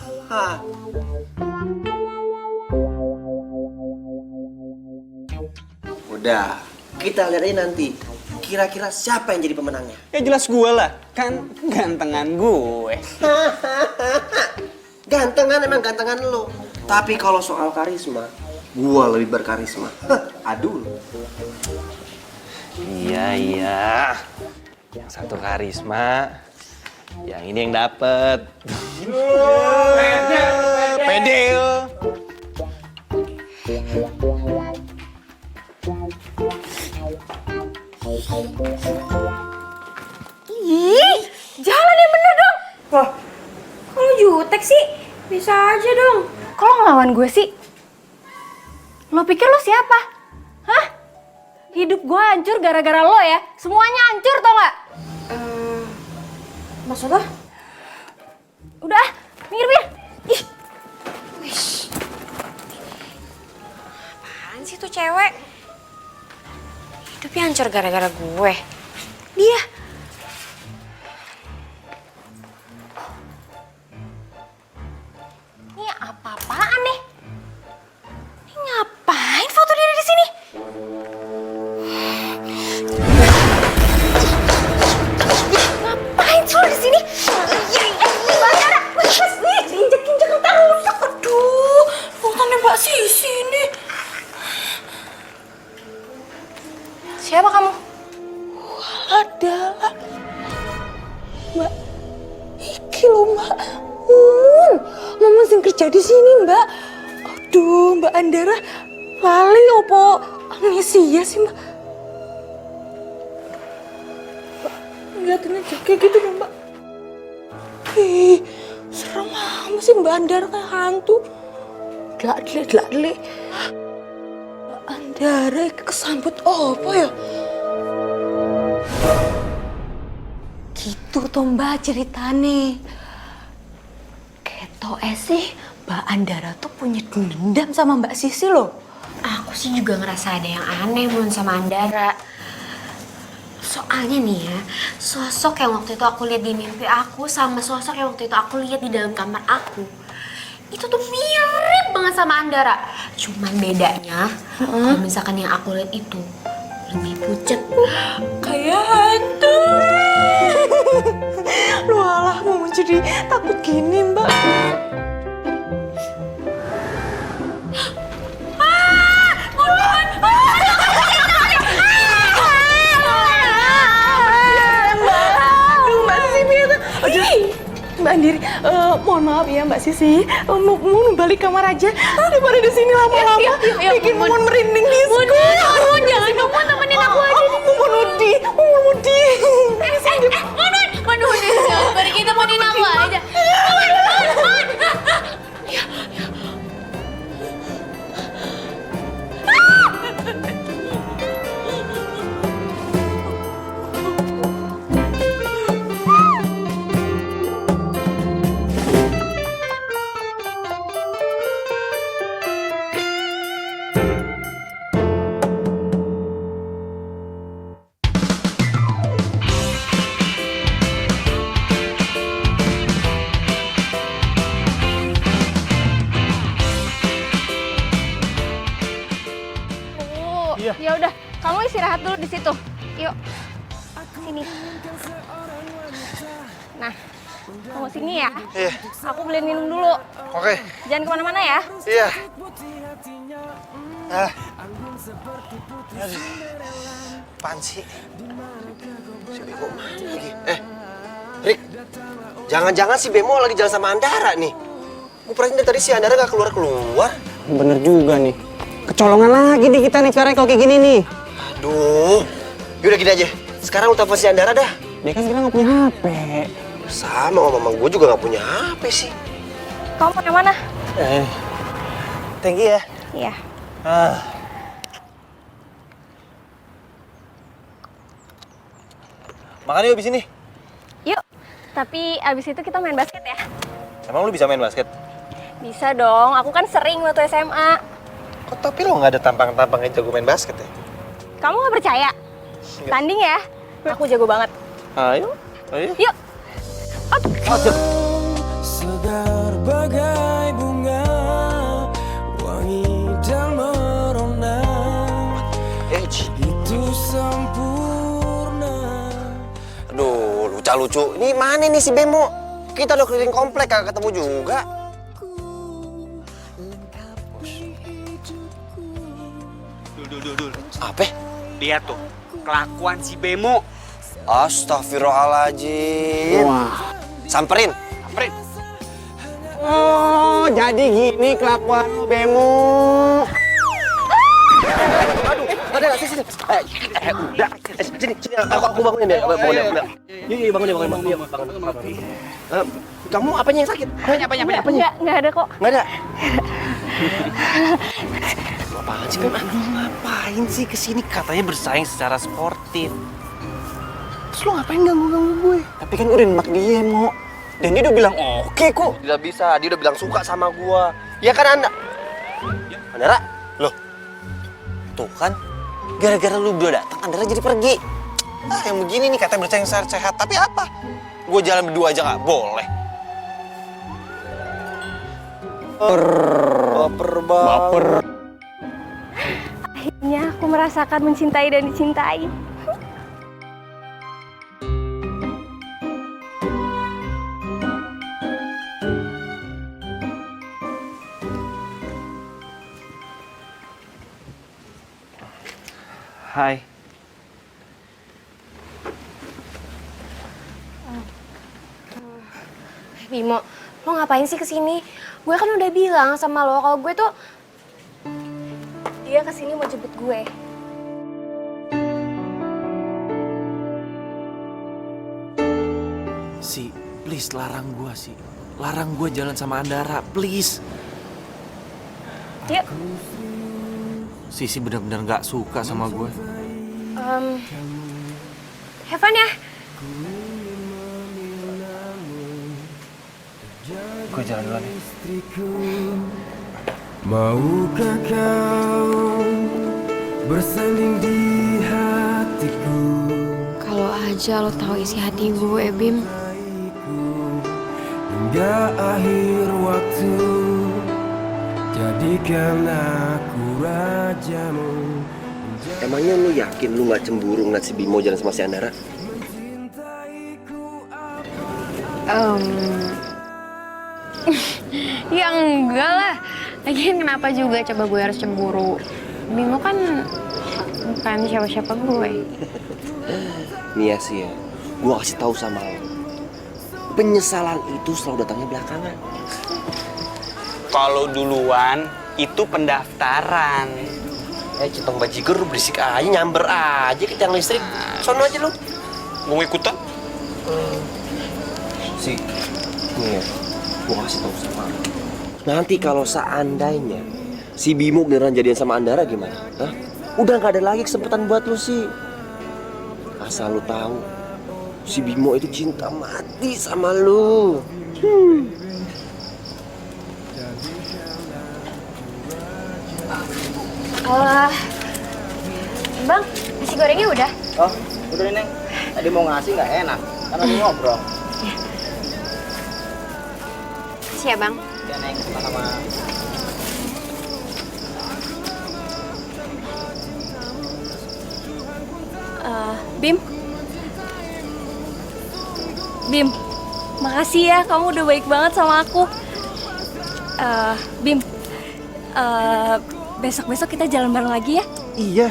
Udah, kita lihat aja nanti. Kira-kira siapa yang jadi pemenangnya? Ya jelas gue lah. Kan gantengan gue. Gantengan emang gantengan lo. Tapi kalau soal karisma, gua lebih berkarisma. Adul. Iya. Yang satu karisma, yang ini yang dapet. Pede. Ih, jalan yang bener dong. Loh, kalau jutek sih, bisa aja dong. Kalau ngelawan gue sih? Lo pikir lo siapa? Hah? Hidup gue hancur gara-gara lo ya? Semuanya hancur tau gak? Maksud lo? Udah, minggir. Ih, Apaan sih tuh cewek? Hidupnya hancur gara-gara gue. Dia. ini apa-apaan nih? Ini ngapain foto dia di sini? Ngapain sih lo di sini? Bandara, injek-injek ntar rusak. Aduh, fotonya Mbak Sisi ini. Siapa kamu? Adalah Mbak iki lho Mbak. Mama sing kerja di sini Mbak. Aduh Mbak Andara lali opo amnesia sih Mbak. Ngeliatin aja kayak gitu dong Mbak. Ih, serem amat sih Mbak Andara kayak hantu. Delak-delek. Mbak Andara kesambut apa ya? Gitu toh Mbak ceritane. Ketoke sih Mbak Andara tuh punya dendam sama Mbak Sisi loh. Aku sih juga ngerasa ada yang aneh Mun sama Andara. Soalnya nih ya, sosok yang waktu itu aku lihat di mimpi aku sama sosok yang waktu itu aku lihat di dalam kamar aku, itu tuh mirip banget sama Andara. Cuman bedanya, kalau misalkan yang aku lihat itu lebih pucet. Kayak hantu. Lu alah mau jadi takut gini Mbak. Mbak Andiri, mohon maaf ya Mbak Sisi, mau balik kamar aja daripada di sini lama-lama bikin Mumun merinding di sekolah. Mun, jangan dong, Mun, temenin aku aja. Mumun Udi. Mun, jangan pergi, temenin aku aja. Mun. dulu. Ya udah, kamu istirahat dulu di situ. Yuk. Sini. Nah, tunggu sini ya. Iya. Aku beliin minum dulu. Oke. Jangan kemana-mana ya. Iya. Ah. Aduh. Apaan sih? Si Bemo mana lagi? Rick. Jangan-jangan si Bemo lagi jalan sama Andara nih. Gue perhatiin dari tadi si Andara gak keluar-keluar. Bener juga nih. Kecolongan lagi nih kita nih sekarang kalau kayak gini nih. Aduh. Yaudah gini aja. Sekarang lu telepon si Andara dah. Dia kan sekarang nggak punya HP. Sama sama gue juga gak punya HP sih. Kamu mau yang mana? Thank you ya. Iya. Makan yuk abis ini. Yuk. Tapi abis itu kita main basket ya. Emang lu bisa main basket? Bisa dong, aku kan sering waktu SMA. Kok tapi lo gak ada tampang-tampangnya jago main basket ya? Kamu nggak percaya? Tanding ya. Aku jago banget. Ayo. Ayo. Yuk. Segar bagai bunga, wangi dan merona, itu sempurna. Aduh, lucu-lucu. Ini mana nih si Bemo? Kita udah keliling komplek kagak ketemu juga. Dul. Apa? Lihat tuh, kelakuan si Bemo. Astagfirullahaladzim. Samperin. Oh, jadi gini kelakuan lu, Bemo. Ada nggak sini? Udah. Sini. Aku bangunin deh. Bangunin. Yuk, bangunin. Kamu apanya yang sakit? Apanya? Nggak ada kok. Nggak ada. Apaan sih, Bem? Ngapain sih kesini? Katanya bersaing secara sportif. Terus lo ngapain ganggu-ganggu gue? Tapi kan udah nembak dia, Mo. Dan dia udah bilang oke kok. Tidak bisa, dia udah bilang suka sama gue. Ya kan, Anda? Andara? Loh? Tuh kan, gara-gara lu berdua datang, Andara jadi pergi. Yang begini nih katanya bersaing sehat. Tapi apa? Gue jalan berdua aja nggak boleh. Baper. Akhirnya aku merasakan mencintai dan dicintai. Hai. Bimo, lo ngapain sih kesini? Gue kan udah bilang sama lo kalau gue tuh Dia kesini mau jemput gue. Si, please larang gue sih. Larang gue jalan sama Andara, please. Yuk. Sisi benar-benar gak suka sama gue. have fun ya. Gue jalan duluan ya. Maukah kau bersanding di hatiku? Kalau aja lo tahu isi hati gue, Bim. Hingga akhir waktu, jadikan aku rajamu. Emangnya lu yakin lu gak cemburu ngeliat si Bimo jalan sama si Andara? Ya enggak lah. Lagian kenapa juga coba gue harus cemburu? Bimo kan bukan siapa-siapa gue. Nih ya sih ya, gue kasih tahu sama lo. Penyesalan itu selalu datangnya belakangan. Kalau duluan, itu pendaftaran. Centong bajigur lu berisik aja, nyamber aja ke tiang listrik. Sono aja lu. Mau ikutan? Si, nih ya, gue kasih tahu sama lo. Nanti kalau seandainya si Bimo beneran jadian sama Andara gimana? Hah? Udah gak ada lagi kesempatan buat lu sih. Asal lu tahu, si Bimo itu cinta mati sama lu. Bang, nasi gorengnya udah? Oh, udah nih, Neng. Tadi mau ngasih nggak enak, karena mau ngobrol. Makasih ya, Bang. Ya, Neng, sama-sama. Bim. Bim, makasih ya, kamu udah baik banget sama aku. Bim, besok-besok kita jalan bareng lagi ya? Iya.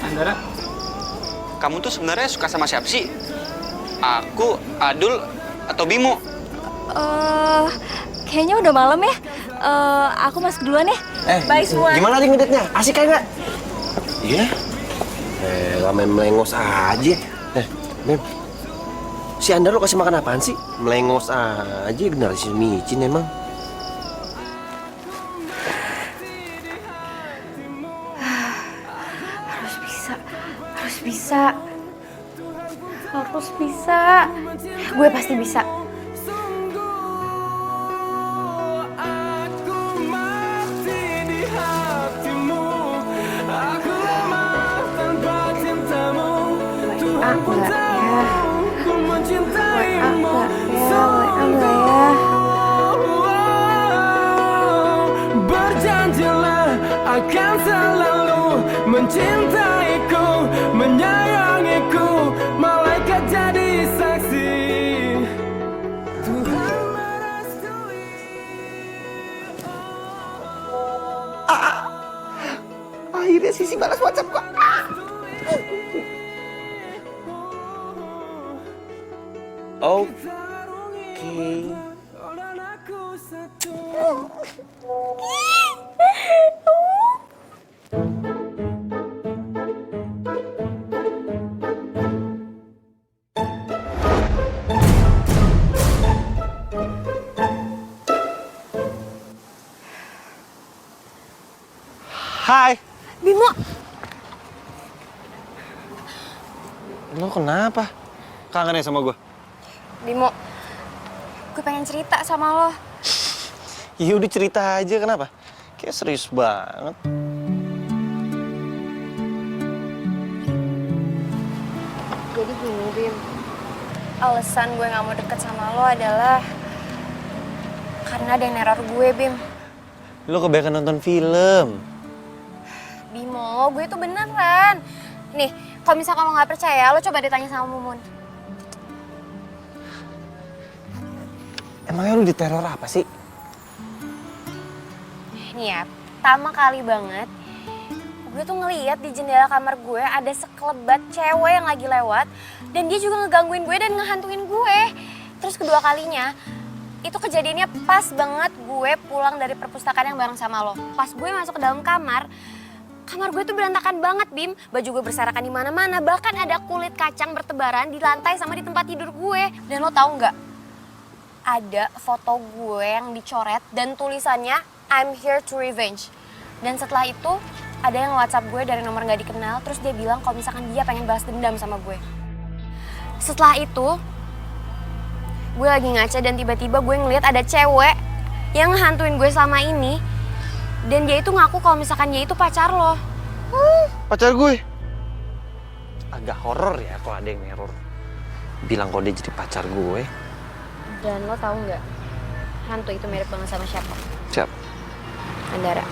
Andara, kamu tuh sebenarnya suka sama siapa sih? Aku, Adul, atau Bimo? Kayaknya udah malam ya. Aku masuk duluan ya. Bye semua. Gimana nih ngeditnya? Asik kayak nggak? Iya. Main melengos aja. Bim. Si Andar lo kasih makan apaan sih? Melengos aja, generasi micin emang. Harus bisa. Gue pasti bisa. Aku mati di hatimu. Aku lemah tanpa cintamu. Tuhan pun tahu ku mencintaimu. Berjanjilah akan selalu mencintaiku, menyayangiku, malaikat jadi saksi. Tuhan merestui. Akhirnya Sisi balas WhatsApp gua. Oke. Hai. Bimo, Lo kenapa? Kangen ya sama gue? Bimo, gue pengen cerita sama lo. Ya udah cerita aja, kenapa? Kayak serius banget. Jadi gini, Bim. Alasan gue gak mau deket sama lo adalah karena ada yang neror gue, Bim. Lo kebanyakan nonton film. Bimo, gue tuh beneran. Nih, kalau misalkan lo gak percaya, lo coba ditanya sama Mumun. Emangnya lo diteror apa sih? Nih ya, pertama kali banget, gue tuh ngeliat di jendela kamar gue ada sekelebat cewek yang lagi lewat. Dan dia juga ngegangguin gue dan ngehantuin gue. Terus kedua kalinya, itu kejadiannya pas banget gue pulang dari perpustakaan yang bareng sama lo. Pas gue masuk ke dalam kamar gue tuh berantakan banget, Bim. Baju gue berserakan di mana-mana, bahkan ada kulit kacang bertebaran di lantai sama di tempat tidur gue. Dan lo tahu nggak? Ada foto gue yang dicoret dan tulisannya I'm here to revenge. Dan setelah itu ada yang WhatsApp gue dari nomor nggak dikenal, terus dia bilang kalau misalkan dia pengen balas dendam sama gue. Setelah itu gue lagi ngaca dan tiba-tiba gue ngeliat ada cewek yang ngehantuin gue selama ini. Dan dia itu ngaku kalau misalkan dia itu pacar lo. Pacar gue? Agak horor ya kalau ada yang neror. Bilang kalau dia jadi pacar gue. Dan lo tahu nggak, hantu itu mirip banget sama siapa? Siap. Andara.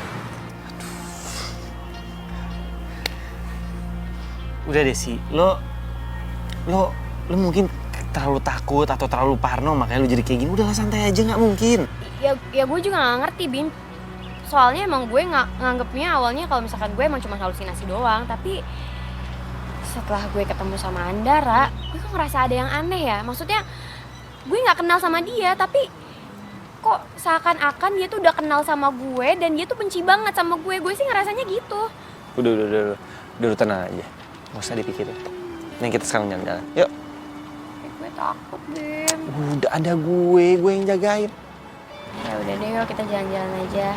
Udah deh sih, lo mungkin terlalu takut atau terlalu parno makanya lo jadi kayak gini. Udahlah santai aja, nggak mungkin. Ya gue juga nggak ngerti, Bin. Soalnya emang gue nganggepnya awalnya kalau misalkan gue emang cuma halusinasi doang. Tapi setelah gue ketemu sama Andara, gue kok ngerasa ada yang aneh ya. Maksudnya gue nggak kenal sama dia, tapi kok seakan-akan dia tuh udah kenal sama gue dan dia tuh benci banget sama gue. Gue sih ngerasanya gitu. Udah tenang aja. Nggak usah dipikirin. Nih kita sekarang jalan-jalan. Yuk. Gue takut, Bim. Udah ada gue yang jagain. Ya udah deh, yuk kita jalan-jalan aja.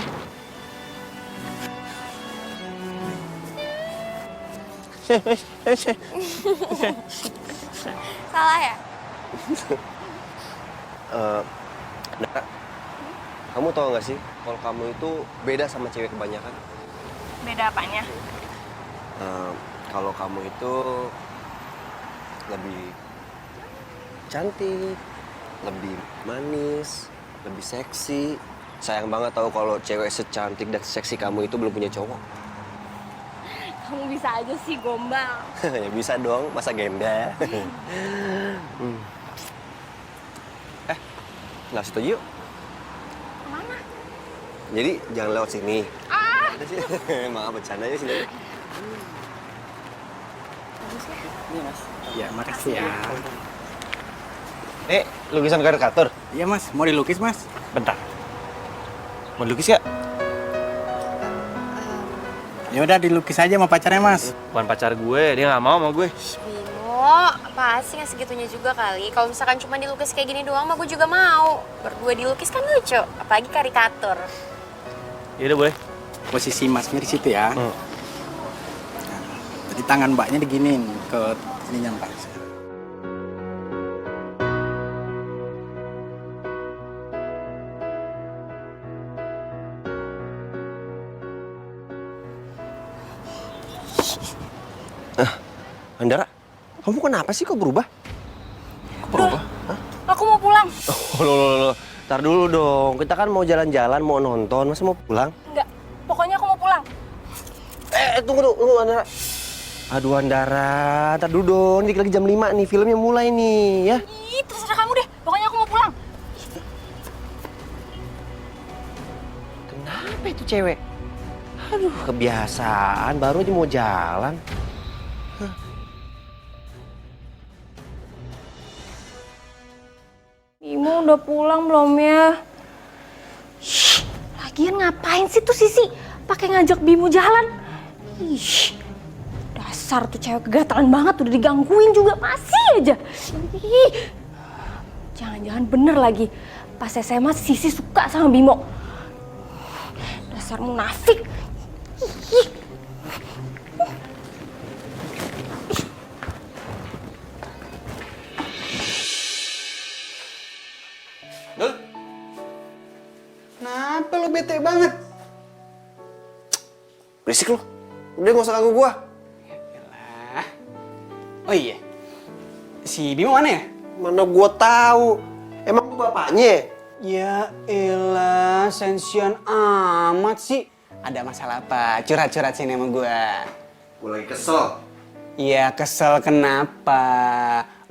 Salah ya? Nah, kamu tahu nggak sih kalau kamu itu beda sama cewek kebanyakan? Beda apanya? Kalau kamu itu lebih cantik, lebih manis, lebih seksi. Sayang banget tahu kalau cewek secantik dan seksi kamu itu belum punya cowok. Kamu bisa aja sih gombal. Ya bisa dong, masa gembel. Nggak situ yuk. Kemana? Jadi jangan lewat sini. Ada sih. Maaf bercanda ya sini. Iya mas. Ya makasih ya. Lukisan karikatur. Iya mas, mau dilukis mas? Bentar. Mau dilukis ya? Ya udah dilukis aja sama pacarnya mas. Bukan pacar gue, dia nggak mau sama gue. Bimo, apa sih nggak segitunya juga kali? Kalau misalkan cuma dilukis kayak gini doang mah gue juga mau. Berdua dilukis kan lucu, apalagi karikatur. Ya udah boleh. Posisi masnya di situ ya. Jadi tangan mbaknya diginin ke ininya mbak. Andara, kamu kenapa sih kok berubah? Aku mau pulang. Oh, loh. Ntar dulu dong, kita kan mau jalan-jalan, mau nonton, masa mau pulang? Enggak, pokoknya aku mau pulang. Tunggu Andara. Aduh Andara, ntar dulu dong, dikit lagi jam 5 nih, filmnya mulai nih ya. Ih, terserah kamu deh, pokoknya aku mau pulang. Kenapa itu cewek? Aduh, kebiasaan, baru aja mau jalan. Bimo udah pulang belum ya? Shh, lagian ngapain sih tuh Sisi? Pakai ngajak Bimo jalan? Ih, dasar tuh cewek kegatalan banget, udah digangguin juga masih aja. Ih, jangan-jangan bener lagi. Pas SMA Sisi suka sama Bimo. Dasar munafik. Ih. Dul, kenapa lo bete banget? Berisik lu, udah gak usah ganggu gua. Yalah. Oh iya, si Bimo mana ya? Mana gua tahu, emang gua bapaknya? Ya elah, sensian amat sih. Ada masalah apa? Curhat-curhat sini sama gua. Gua lagi kesel. Iya, kesel kenapa?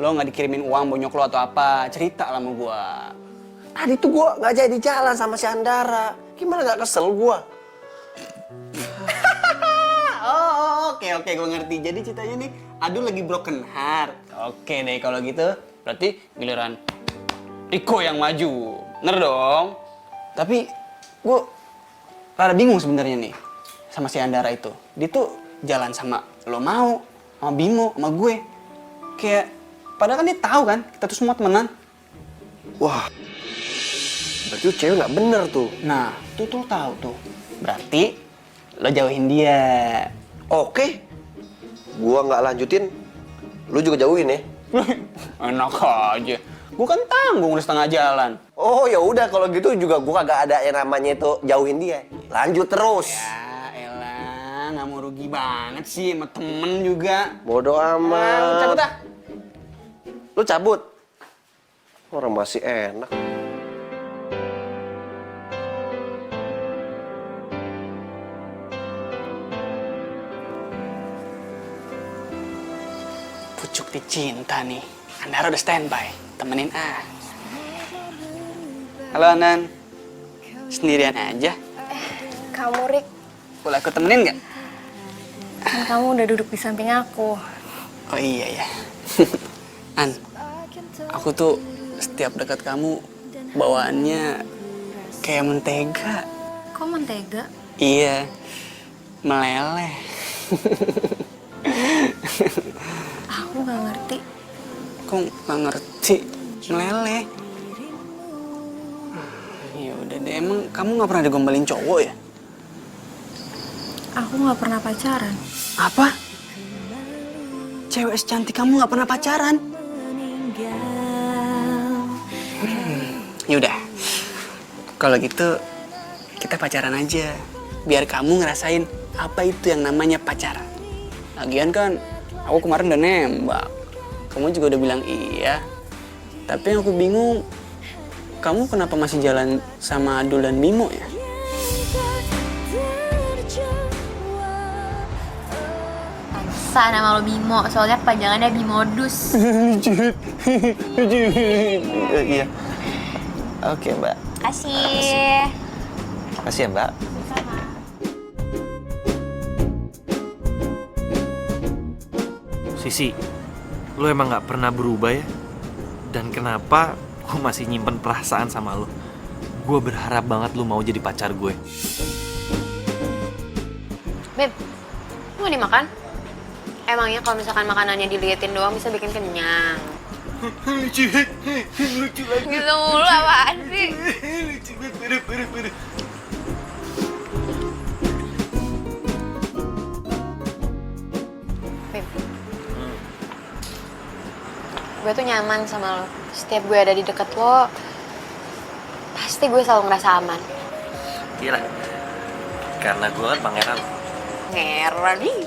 Lo nggak dikirimin uang bonyok lo atau apa? Cerita lah sama gua. Tadi tuh gua nggak jadi jalan sama si Andara. Gimana nggak kesel gua? Oke, gue ngerti. Jadi ceritanya nih, Adul lagi broken heart. Oke deh, kalau gitu, berarti giliran Riko yang maju. Bener dong? Tapi, gue rada bingung sebenarnya nih sama si Andara itu. Dia tuh jalan sama lo mau, sama Bimo, sama gue. Kayak, padahal kan dia tahu kan, kita tuh semua temenan. Wah, berarti tuh cewek nggak bener tuh. Nah, tuh tahu tuh. Berarti, lo jauhin dia. Oke, gua nggak lanjutin, lu juga jauhin ya. Enak aja. Gue kan tanggung udah setengah jalan. Oh ya udah kalau gitu juga gua kagak ada yang namanya itu jauhin dia. Lanjut terus. Ya elah, nggak mau rugi banget sih sama temen juga. Bodoh amat. Lu cabut ah. Lu cabut. Orang masih enak. Pucuk dicinta nih. Andara udah standby. Temenin ah. Halo Anan. Sendirian aja. Kamu, Rik, Boleh aku temenin nggak? kan kamu udah duduk di samping aku. Oh iya ya. An, aku tuh setiap dekat kamu bawaannya kayak mentega. Kok mentega? Iya, meleleh. Aku nggak ngerti. Kok nggak ngerti? Meleleh. Ya udah deh, emang kamu nggak pernah digombalin cowok ya? Aku nggak pernah pacaran. Apa? Cewek secantik kamu nggak pernah pacaran? Yaudah, kalau gitu kita pacaran aja. Biar kamu ngerasain apa itu yang namanya pacaran. Lagian kan, aku kemarin udah nembak. Kamu juga udah bilang iya. Tapi yang aku bingung, kamu kenapa masih jalan sama Adul dan Bimo ya? Sa, nama lo Bimo, soalnya kepanjangannya Bimodus. Iya. Oke, Mbak. Kasih. Makasih ya, Mbak. Sisi, lu emang gak pernah berubah ya? Dan kenapa gue masih nyimpen perasaan sama lu? Gue berharap banget lu mau jadi pacar gue. Beb, mau dimakan? Emangnya kalau misalkan makanannya diliatin doang bisa bikin kenyang? Lucu banget. Gitu mulu apaan sih? Beb, gue tuh nyaman sama lo. Setiap gue ada di deket lo, pasti gue selalu ngerasa aman. Gila, karena gue kan pangeran. Ngeran nih.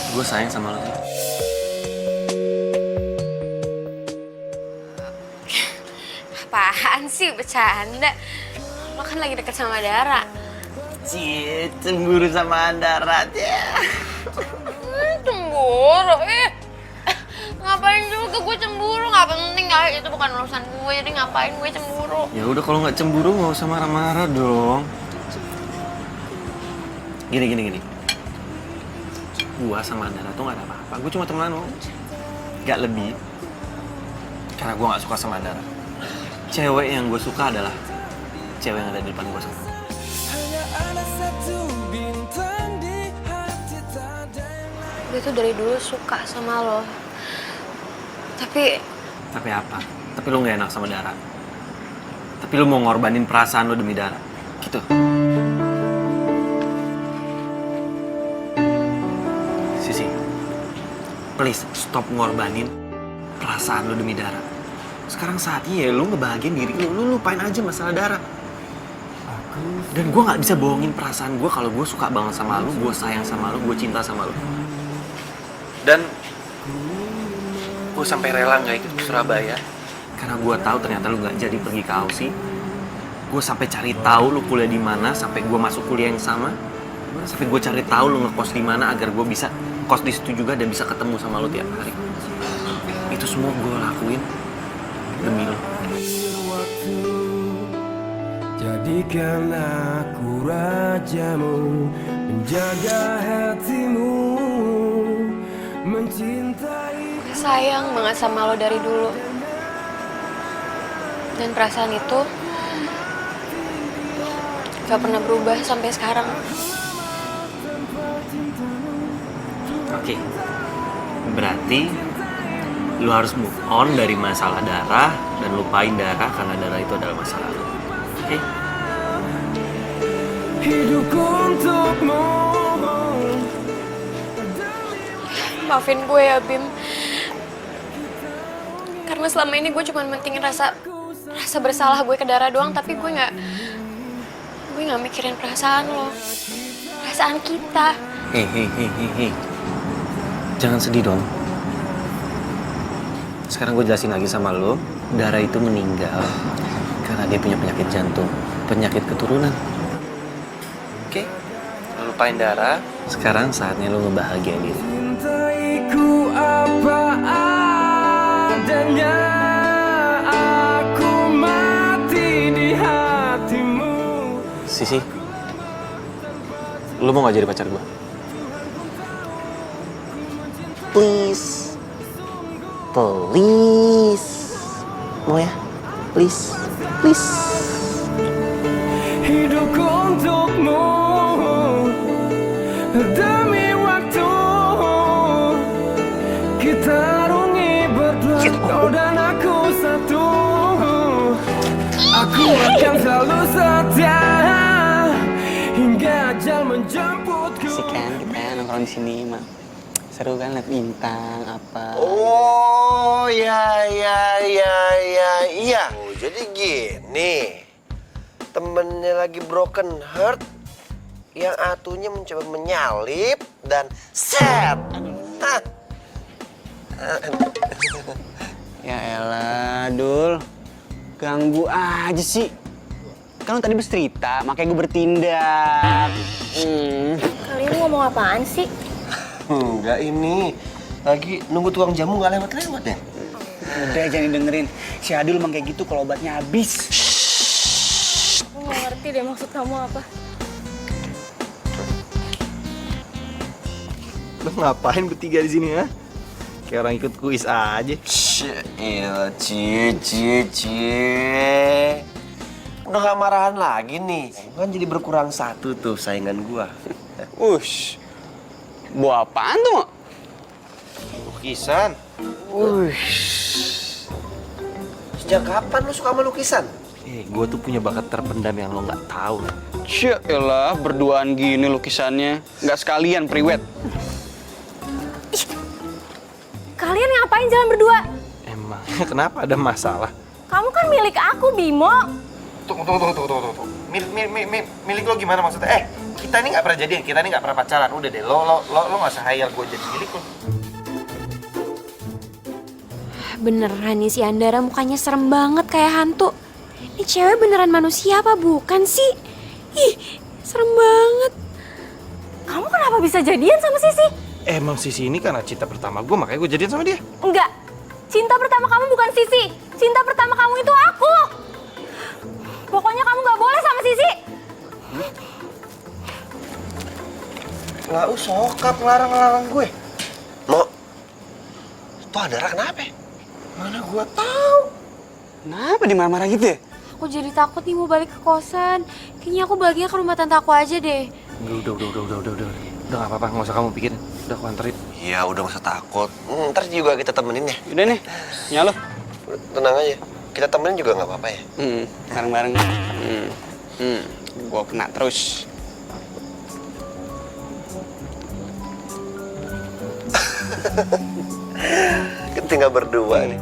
Gue sayang sama lo. Apaan sih, bercanda. Lo kan lagi deket sama Dara. Cie, cemburu sama Andara. Cemburu, ngapain juga gue cemburu, nggak penting kali, itu bukan urusan gue, jadi ngapain gue cemburu. Ya udah kalau nggak cemburu nggak usah marah-marah dong. Gini. Gua sama Andara tuh nggak ada apa-apa. Gue cuma temenan lo, nggak lebih. Karena gue nggak suka sama Andara. Cewek yang gue suka adalah cewek yang ada di depan gue sekarang. Hanya ada satu bintang di hati, tak ada yang lain. Gue tuh dari dulu suka sama lo. Tapi apa? Tapi lu nggak enak sama Dara. Tapi lu mau ngorbanin perasaan lu demi Dara. Gitu. Sisi, please stop ngorbanin perasaan lu demi Dara. Sekarang saatnya ya lu ngebahagiain diri lu lupain aja masalah Dara. Dan gue nggak bisa bohongin perasaan gue kalau gue suka banget sama lu, gue sayang sama lu, gue cinta sama lu. Dan gue sampai rela nggak ikut ke Surabaya karena gue tahu ternyata lu nggak jadi pergi ke Aussie. Gue sampai cari tahu lu kuliah di mana, sampai gue masuk kuliah yang sama, sampai gue cari tahu lu ngekos di mana agar gue bisa kos di situ juga dan bisa ketemu sama lu tiap hari. Itu semua gue lakuin demi lu. Jadikan aku rajamu, menjaga hatimu, mencintai. gue sayang banget sama lo dari dulu. Dan perasaan itu gak pernah berubah sampai sekarang. Oke, berarti lu harus move on dari masalah Dara dan lupain Dara karena Dara itu adalah masa lalu. Oke? Hidup untukmu. Maafin gue ya, Bim. Karena selama ini gue cuma mentingin rasa bersalah gue ke Dara doang, tapi gue nggak mikirin perasaan lo, perasaan kita. Hei. Jangan sedih dong. Sekarang gue jelasin lagi sama lo, Dara itu meninggal karena dia punya penyakit jantung, penyakit keturunan. Oke? Lo lupain Dara, sekarang saatnya lo ngebahagiain diri. Cintaiku apa adanya, aku mati di hatimu. Sisi, lo mau gak jadi pacar gue? Please. Mau ya? Please. Hidup untukmu demi waktu, kita rungi berdua, kau dan aku satu. Aku akan selalu setia hingga ajal menjemputku. Asik kan kita nongkrong di sini, Mak. Seru kan liat bintang apa. Oh, iya. Oh, jadi gini. Temennya lagi broken heart, yang atunya mencoba menyalip dan set. Hah. Ya elah, Dul. Ganggu aja sih. Kan lu tadi bercerita, makanya gue bertindak. Kalian ngomong apaan sih? Enggak ini. Lagi nunggu tukang jamu nggak lewat-lewat ya? Udah jangan dengerin. Si Adul emang kayak gitu kalau obatnya habis. Aku nggak ngerti deh maksud kamu apa. Lo ngapain bertiga di sini ya? Kayak orang ikut kuis aja. Iya, Udah gak marahan lagi nih. Kan jadi berkurang satu tuh saingan gua. Ush. Buah apaan tuh? Lukisan. Sejak kapan lu suka sama lukisan? Gue tuh punya bakat terpendam yang lo nggak tahu. Yaelah, berduaan gini lukisannya. Nggak sekalian priwet. Kalian ngapain jalan berdua? Emangnya kenapa ada masalah? Kamu kan milik aku, Bimo. Tunggu. Milik lo gimana maksudnya? Kita ini nggak pernah jadian, kita ini nggak pernah pacaran. Udah deh, lo nggak usah hayal gue jadi milik lo. Beneran nih si Andara mukanya serem banget kayak hantu. Ini cewek beneran manusia apa bukan sih? Ih, serem banget. Kamu kenapa bisa jadian sama Sisi? Emang Sisi ini karena cinta pertama gue, makanya gue jadian sama dia. Enggak. Cinta pertama kamu bukan Sisi. Cinta pertama kamu itu aku. Pokoknya kamu gak boleh sama Sisi. Nggak usah sokap ngelarang gue. Mo, tuh Adara kenapa? Mana gue tahu. Kenapa dimarah-marah gitu ya? Aku jadi takut nih mau balik ke kosan. Kayaknya aku baliknya ke rumah tante aku aja deh. Udah nggak apa-apa, nggak usah kamu pikirin. Udah aku anterin. Iya, udah gak usah takut. Ntar juga kita temenin ya. Udah nih, nyalo. Tenang aja. Kita temenin juga nggak apa-apa ya. Bareng-bareng. Gua kena terus. Tinggal berdua nih.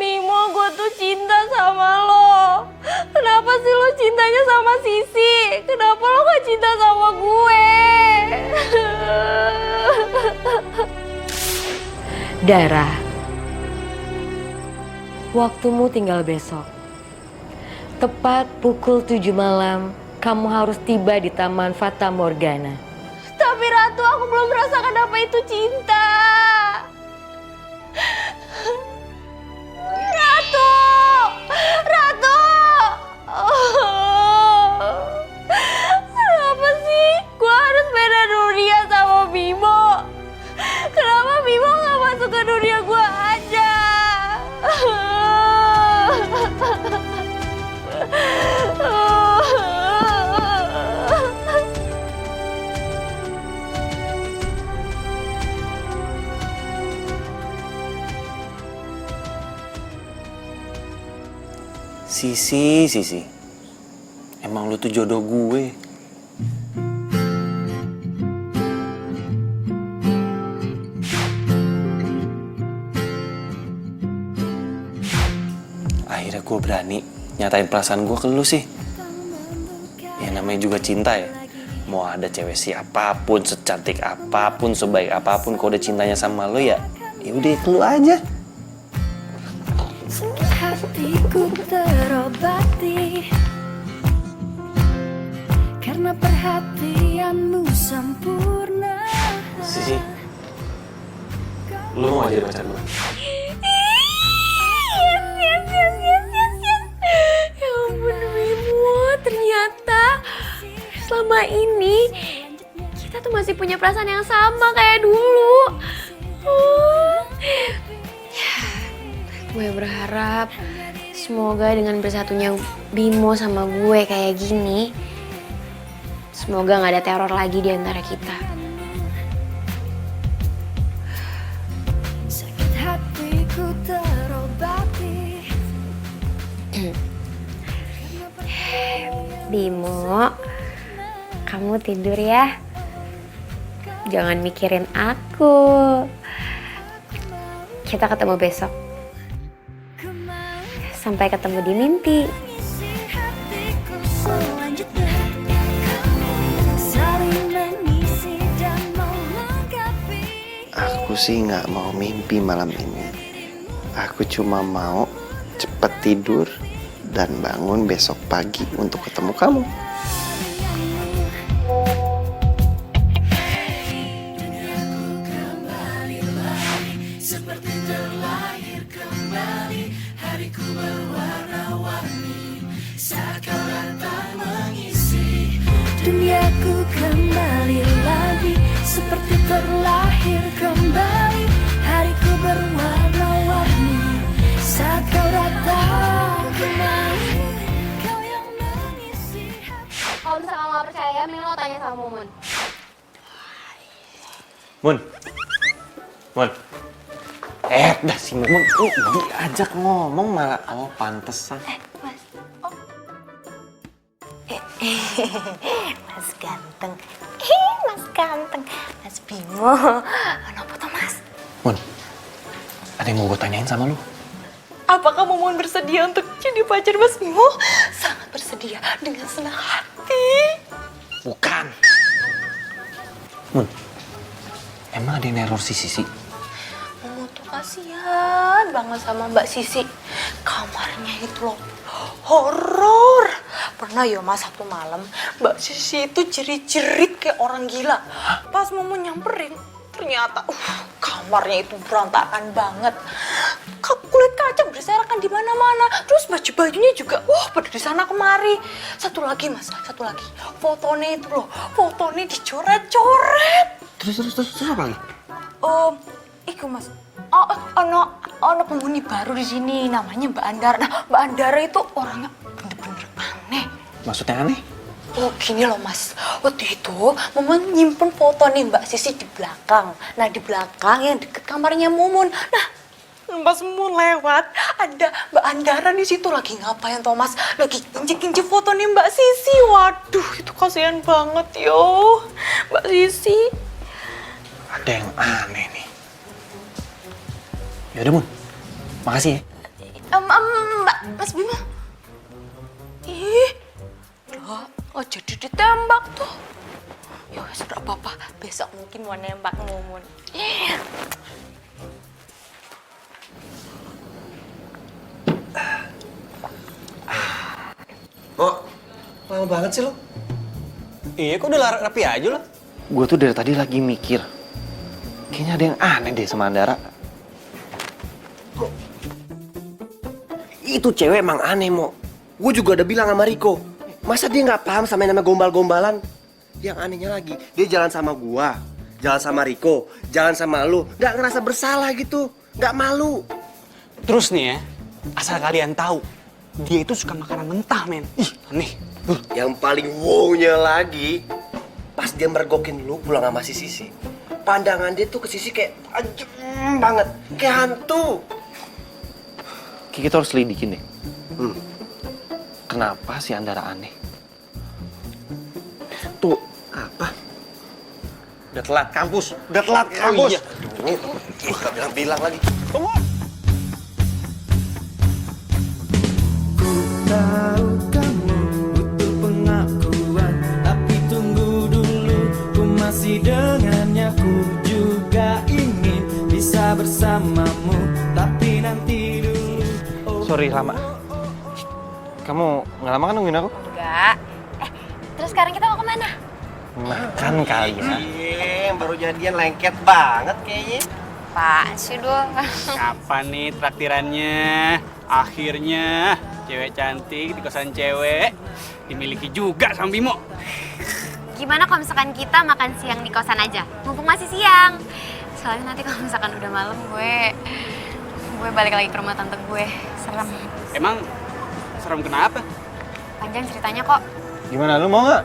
Bimo, gue tuh cinta sama lo. Kenapa sih lo cintanya sama Sisi? Kenapa lo gak cinta sama gue? Dara, waktumu tinggal besok. Tepat pukul 7 malam, kamu harus tiba di Taman Fata Morgana. Tapi Ratu, aku belum merasakan apa itu cinta. Ratu! Kenapa sih gue harus beda dunia sama Bimo? Kenapa Bimo gak masuk ke dunia gue aja? Sisi. Emang lu tuh jodoh gue. Akhirnya gue berani nyatain perasaan gue ke lu sih. Ya namanya juga cinta ya. Mau ada cewek siapapun, secantik apapun, sebaik apapun, kalau udah cintanya sama lu ya udah ke lu aja. Hatiku terobati karena perhatianmu sempurna. Sisi, lu mau jadi pacar gue? Ya ampun Bimo, ternyata selama ini kita tuh masih punya perasaan yang sama kayak dulu. Gue berharap semoga dengan bersatunya Bimo sama gue kayak gini, semoga gak ada teror lagi di antara kita. Sakit hatiku terobati. Bimo, kamu tidur ya. Jangan mikirin aku. Kita ketemu besok. Sampai ketemu di mimpi. Hatiku selanjutnya saling mengisi dan melengkapi. Aku sih nggak mau mimpi malam ini. Aku cuma mau cepet tidur dan bangun besok pagi untuk ketemu kamu. Duniaku kembali lagi seperti terlahir kembali. Hariku berwarna-warni saat kau datang kembali. Kau yang mengisi hati. Kalau misalnya nggak percaya, mending lo tanya sama Mumun. Mun. Dah si Mun. Diajak ngomong malah pantesan. Mas ganteng. Mas ganteng. Mas Bimo. Kenapa tuh, Mas? Mun, ada yang mau gue tanyain sama lu. Apakah Mumun bersedia untuk jadi pacar Mas Bimo? Sangat bersedia dengan senang hati. Bukan. Mun, emang ada yang neror si Sisi? Mumun tuh kasihan banget sama Mbak Sisi. Kamarnya itu loh horor. Pernah ya Mas, satu malam Mbak Sisi itu jerit-jerit kayak orang gila. Pas Mumun nyamperin, ternyata kamarnya itu berantakan banget. Kulit kaca berserakan di mana-mana. Terus baju-bajunya juga pada di sana kemari. Satu lagi Mas, satu lagi. Fotonya itu loh, fotonya dicoret-coret. Terus apa lagi? Iku Mas. Ono penghuni baru di sini namanya Mbak Andara. Nah, Mbak Andara itu orangnya bener-bener aneh. Maksudnya aneh? Oh gini loh Mas, waktu itu Mumun nyimpen foto nih Mbak Sisi di belakang. Nah di belakang yang deket kamarnya Mumun. Nah pas Mumun lewat, ada Mbak Andara di situ lagi ngapain Thomas? Lagi injek-injek foto nih Mbak Sisi. Waduh itu kasihan banget yo Mbak Sisi. Ada yang aneh nih. Yaudah Mun, makasih ya. Mbak, Mas Bima. Loh, jadi ditembak tuh. Ya sudah apa-apa, besok mungkin mau nembak Mumun. Oh, lama banget sih lo. Iya, kok udah rapi aja lo? Gue tuh dari tadi lagi mikir, kayaknya ada yang aneh deh sama Andara. Itu cewek emang aneh, Mo. Gue juga udah bilang sama Riko. Masa dia nggak paham sama yang namanya gombal-gombalan? Yang anehnya lagi, dia jalan sama gua, jalan sama Riko, jalan sama lu, nggak ngerasa bersalah gitu, nggak malu. Terus nih ya, asal kalian tahu, dia itu suka makanan mentah, men. Ih, aneh. Yang paling wow-nya lagi, pas dia mergokin lu pulang sama si Sisi. Pandangan dia tuh ke Sisi kayak tajam banget, kayak hantu. Kita harus lidikin deh. Kenapa si Andara aneh? Tuh, apa? Udah telat kampus. Oh iya. Gak bilang-bilang lagi. Tunggu. Tahu kamu butuh pengakuan, tapi tunggu dulu, ku masih dengannya. Ku juga ingin bisa bersamamu, tapi nanti dulu. Sorry lama. Kamu nggak lama kan nungguin aku? Enggak. Terus sekarang kita mau kemana? Makan kali ya. Baru jadian lengket banget kayaknya. Pak sih doang. Kapan nih traktirannya? Akhirnya cewek cantik di kosan cewek dimiliki juga sama Bimo. Gimana kalau misalkan kita makan siang di kosan aja? Mumpung masih siang. Soalnya nanti kalau misalkan udah malam gue balik lagi ke rumah tante gue. Serem. Emang serem kenapa? Panjang ceritanya kok. Gimana, lu mau nggak?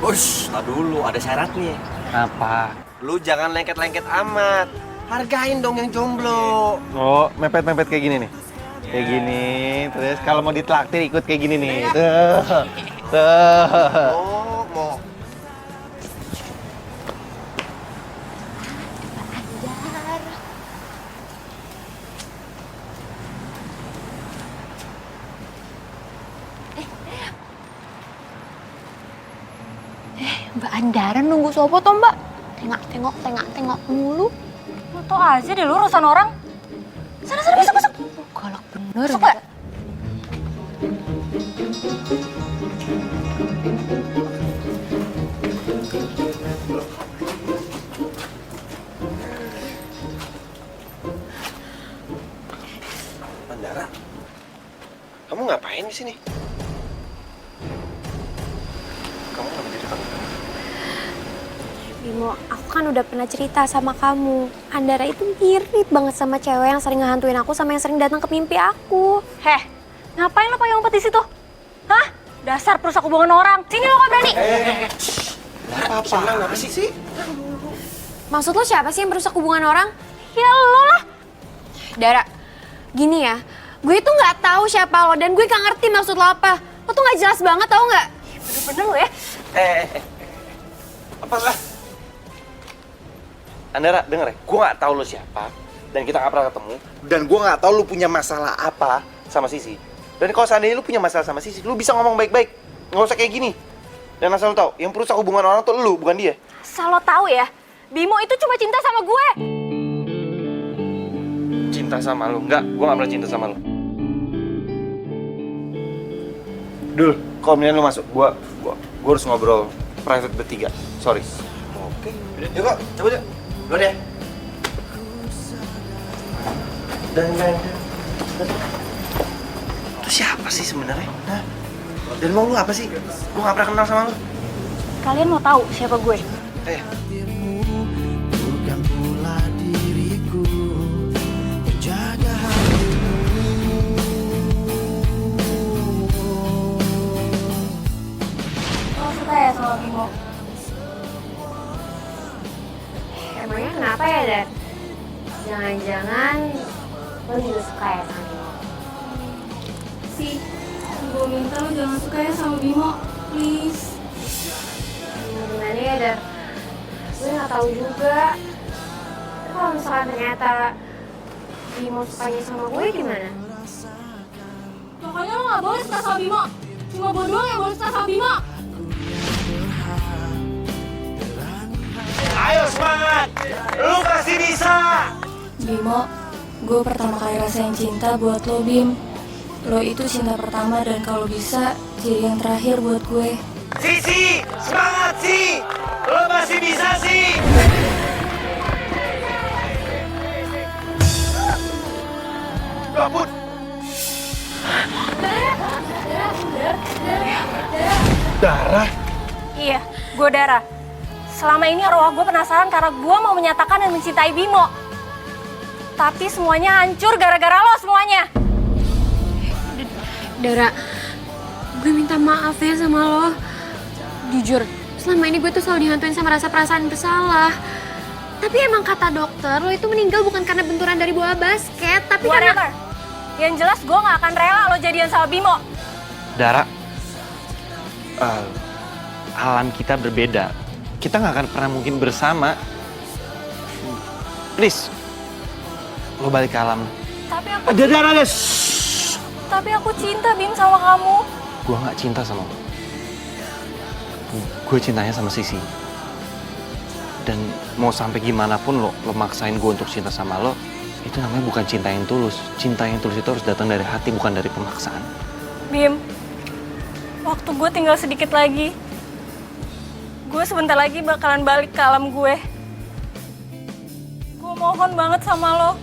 Ush, tar dulu, ada syaratnya. Apa? Lu jangan lengket-lengket amat. Hargain dong yang jomblo. Oh, mepet-mepet kayak gini nih. Kayak gini, terus kalau mau ditraktir ikut kayak gini nih. Tuh. Oh, mau. Mbak Andara nunggu sopo toh Mbak? Tengok mulu. Lo tau aja deh lu urusan orang. Sana masuk. Galak bener. Masuk, Mbak. Mbak. ngapain di sini? Kamu nggak jadi takut? Bimo, aku kan udah pernah cerita sama kamu. Andara itu mirip banget sama cewek yang sering ngehantuin aku sama yang sering datang ke mimpi aku. Heh, ngapain lo pakai umpet di situ? Hah? Dasar perusak hubungan orang. Sini lo kok berani. Apa sih? Maksud lo siapa sih yang merusak hubungan orang? Ya lo lah. Dara, gini ya, gue itu nggak tahu siapa lo dan gue nggak ngerti maksud lo apa. Lo tuh nggak jelas banget, tau nggak? Bener-bener lo ya. Apa lah? Andara, denger ya, gue nggak tahu lo siapa dan kita nggak pernah ketemu dan gue nggak tahu lo punya masalah apa sama Sisi. Dan kalau seandainya lo punya masalah sama Sisi, lo bisa ngomong baik-baik, nggak usah kayak gini. Dan asal lo tahu, yang perusak hubungan orang tuh lo, bukan dia. Asal lo tahu ya, Bimo itu cuma cinta sama gue. Cinta sama lo? Enggak, gue nggak pernah cinta sama lo. Dul, kalau mendingan lo masuk, gue harus ngobrol private bertiga. Sorry. Oke, yuk kok, cabut yuk. Lo deh. Dan itu siapa sih sebenarnya? Hah? Dan mau lu apa sih? Gue nggak pernah kenal sama lu. Kalian mau tahu siapa gue? Bukan pula diriku menjaga hatimu. Lo suka ya sama Bimo? Emangnya kenapa ya, Dar? Jangan-jangan lo juga suka ya sama Bimo? Sih, gue minta lo jangan suka ya sama Bimo, please. Gimana ya, Dar? Gue nggak tahu juga. Tapi kalau misalkan ternyata Bimo sukanya sama gue gimana? Pokoknya lo gak boleh suka sama Bimo. Cuma gue doang yang boleh suka sama Bimo. Ayo semangat, lu pasti bisa. Bimo, gue pertama kali rasain cinta buat lo, Bim. Lo itu cinta pertama dan kalau bisa jadi yang terakhir buat gue. Sisi, semangat sih, lu pasti bisa sih. Ya ampun. Darah? Iya, gue Dara. Selama ini arwah gue penasaran karena gue mau menyatakan dan mencintai Bimo. Tapi semuanya hancur gara-gara lo semuanya. Dara, gue minta maaf ya sama lo. Jujur, selama ini gue tuh selalu dihantuin sama rasa perasaan bersalah. Tapi emang kata dokter, lo itu meninggal bukan karena benturan dari bola basket, tapi Whatever. karena... Yang jelas gue gak akan rela lo jadian sama Bimo. Dara, alam kita berbeda. Kita nggak akan pernah mungkin bersama. Please, lo balik ke alam. Tapi aku cinta Bim sama kamu. Gue nggak cinta sama lo. Gue cintanya sama Sisi. Dan mau sampai gimana pun lo maksain gue untuk cinta sama lo, itu namanya bukan cinta yang tulus. Cinta yang tulus itu harus datang dari hati, bukan dari pemaksaan. Bim, waktu gue tinggal sedikit lagi. Gue sebentar lagi bakalan balik ke alam gue. Gue mohon banget sama lo.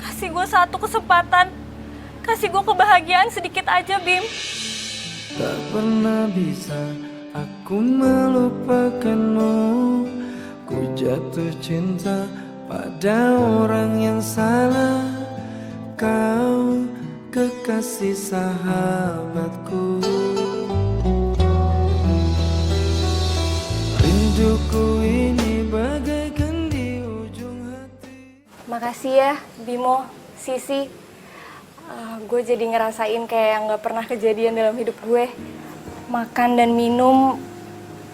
Kasih gue satu kesempatan. Kasih gue kebahagiaan sedikit aja, Bim. Tak pernah bisa aku melupakanmu. Ku jatuh cinta pada orang yang salah. Kau kekasih sahabatku. Rinduku ini bagaikan di ujung hati. Makasih ya, Bimo, Sisi. Gue jadi ngerasain kayak yang gak pernah kejadian dalam hidup gue. Makan dan minum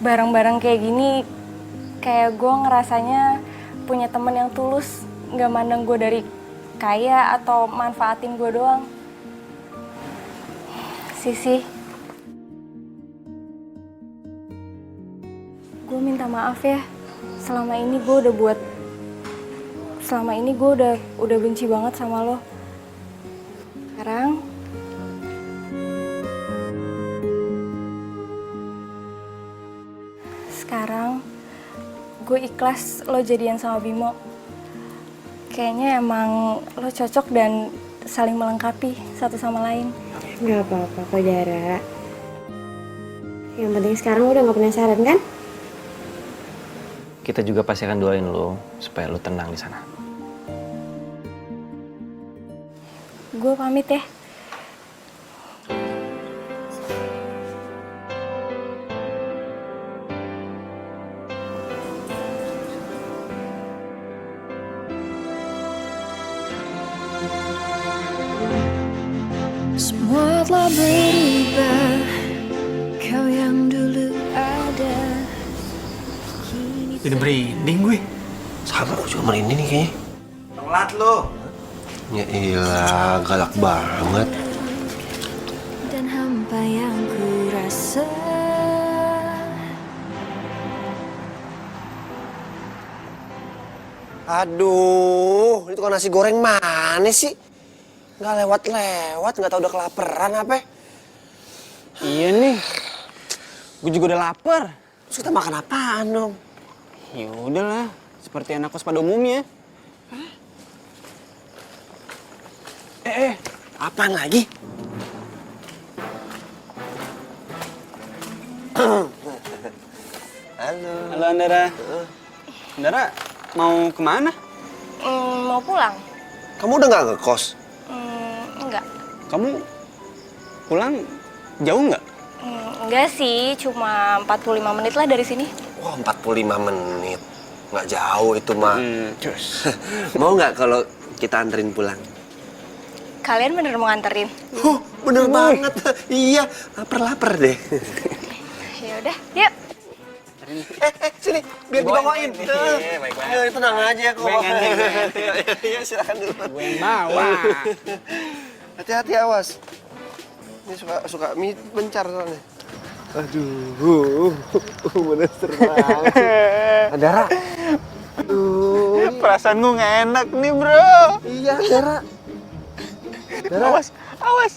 bareng-bareng kayak gini, kayak gue ngerasanya punya temen yang tulus. Gak mandang gue dari kaya atau manfaatin gue doang. Sisi, gue minta maaf ya. Selama ini gue udah benci banget sama lo. Sekarang gue ikhlas lo jadian sama Bimo. Kayaknya emang lo cocok dan saling melengkapi satu sama lain. Gak apa-apa kok Dara. Yang penting sekarang udah gak penasaran kan? Kita juga pasti akan doain lo supaya lo tenang di sana. Gue pamit ya. Semua telah berubah, kau yang dulu ada. Jadi merinding gue. Sama aku juga merinding nih kayaknya. Telat lo. Ya iyalah, galak banget. Dan hampa yang ku rasa. Aduh, itu kan nasi goreng mana sih? Nggak lewat-lewat, nggak tahu udah kelaparan apa? Iya nih. Gue juga udah lapar. Terus kita makan apaan dong? Ya udahlah, seperti anak kos pada umumnya. Apaan lagi? Halo. Halo Andara. Andara, mau kemana? Mau pulang? Kamu udah nggak ngekos? Enggak. Kamu pulang jauh nggak? Enggak sih, cuma 45 menit lah dari sini. Wah, 45 menit. Nggak jauh itu mah. Terus. Mau nggak kalau kita anterin pulang? Kalian bener mau nganterin? Bener banget. Iya, lapar deh. Ya udah, yuk. Sini, biar dibawain. Baik banget. Tenang aja kok. Gue yang nganter, Iya, silakan dulu. Gue yang bawa. Hati-hati, awas. Ini suka mencar soalnya. Aduh, bener seru banget sih. Andara. Aduh. Perasaan gue nggak enak nih bro. Iya, Andara. Andara. Awas.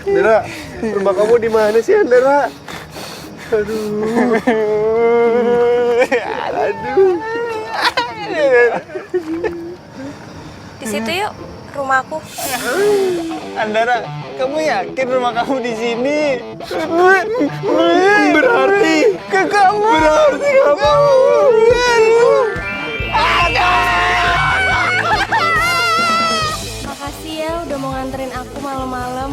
Andara, rumah kamu di mana sih, Andara? Aduh. Di situ yuk, rumahku. Andara, kamu yakin rumah kamu di sini? Berarti ke kamu. Berarti kamu. Makasih ya udah mau nganterin aku malam-malam.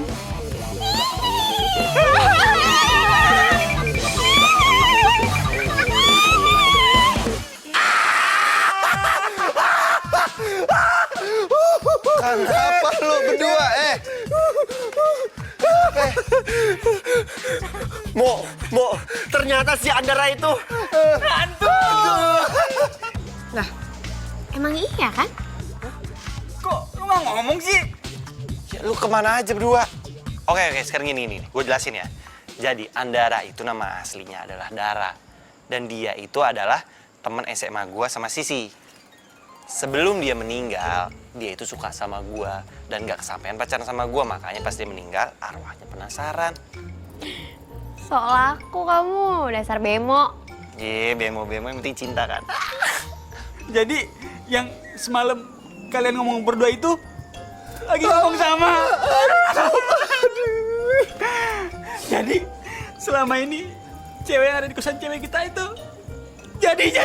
Kenapa lo berdua, Mo, ternyata si Andara itu hantu. Lah, emang iya kan? Kok lu nggak ngomong sih? Ya, lu kemana aja berdua? Oke, sekarang gini. Gue jelasin ya. Jadi, Andara itu nama aslinya adalah Dara. Dan dia itu adalah teman SMA gue sama Sisi. Sebelum dia meninggal, dia itu suka sama gue. Dan gak kesampaian pacaran sama gue. Makanya pas dia meninggal, arwahnya penasaran. Soal aku kamu, dasar bemo. Bemo yang penting cinta kan? Jadi yang semalam kalian ngomong berdua itu lagi ngomong sama. Jadi selama ini cewek yang ada di kosan cewek kita itu jadi.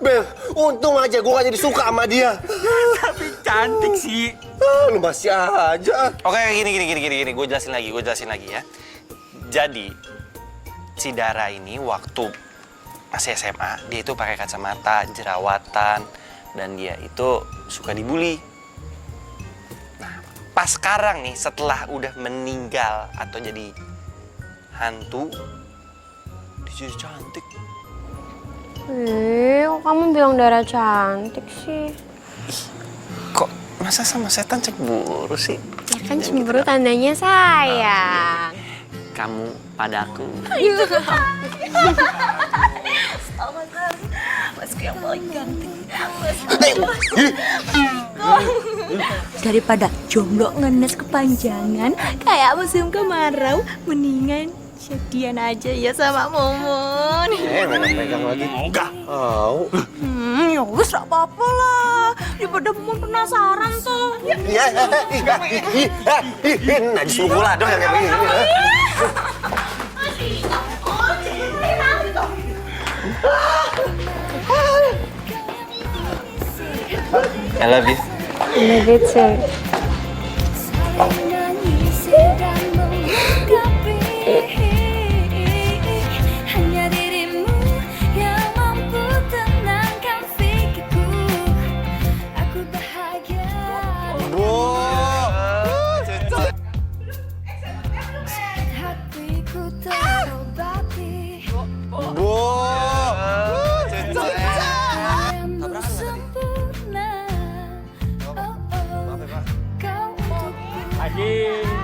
Bel, untung aja gue gak jadi suka sama dia. Tapi cantik sih. Lu masih aja. Oke, gini. Gue jelasin lagi ya. Jadi, si Dara ini waktu masih SMA, dia itu pakai kacamata, jerawatan, dan dia itu suka dibully. Nah, pas sekarang nih, setelah udah meninggal atau jadi hantu, dia jadi cantik. Kok kamu bilang Dara cantik sih? Kok masa sama setan cemburu sih? Ya kan cemburu tandanya sayang. Kamu padaku. Daripada jomblo ngenes kepanjangan kayak musim kemarau, mendingan jadian aja ya sama Momon. Megang lagi. Enggak. Mau. Ya wis gak apa-apa lah. Daripada mau penasaran tuh. Iya, najis mukul dong yang kayak begini. I love you. Love it too. Hanya dirimu yang mampu tenangkan pikirku. Aku bahagia. Hatiku terobati. Yang sempurna. Oh, oh. Kau untukku.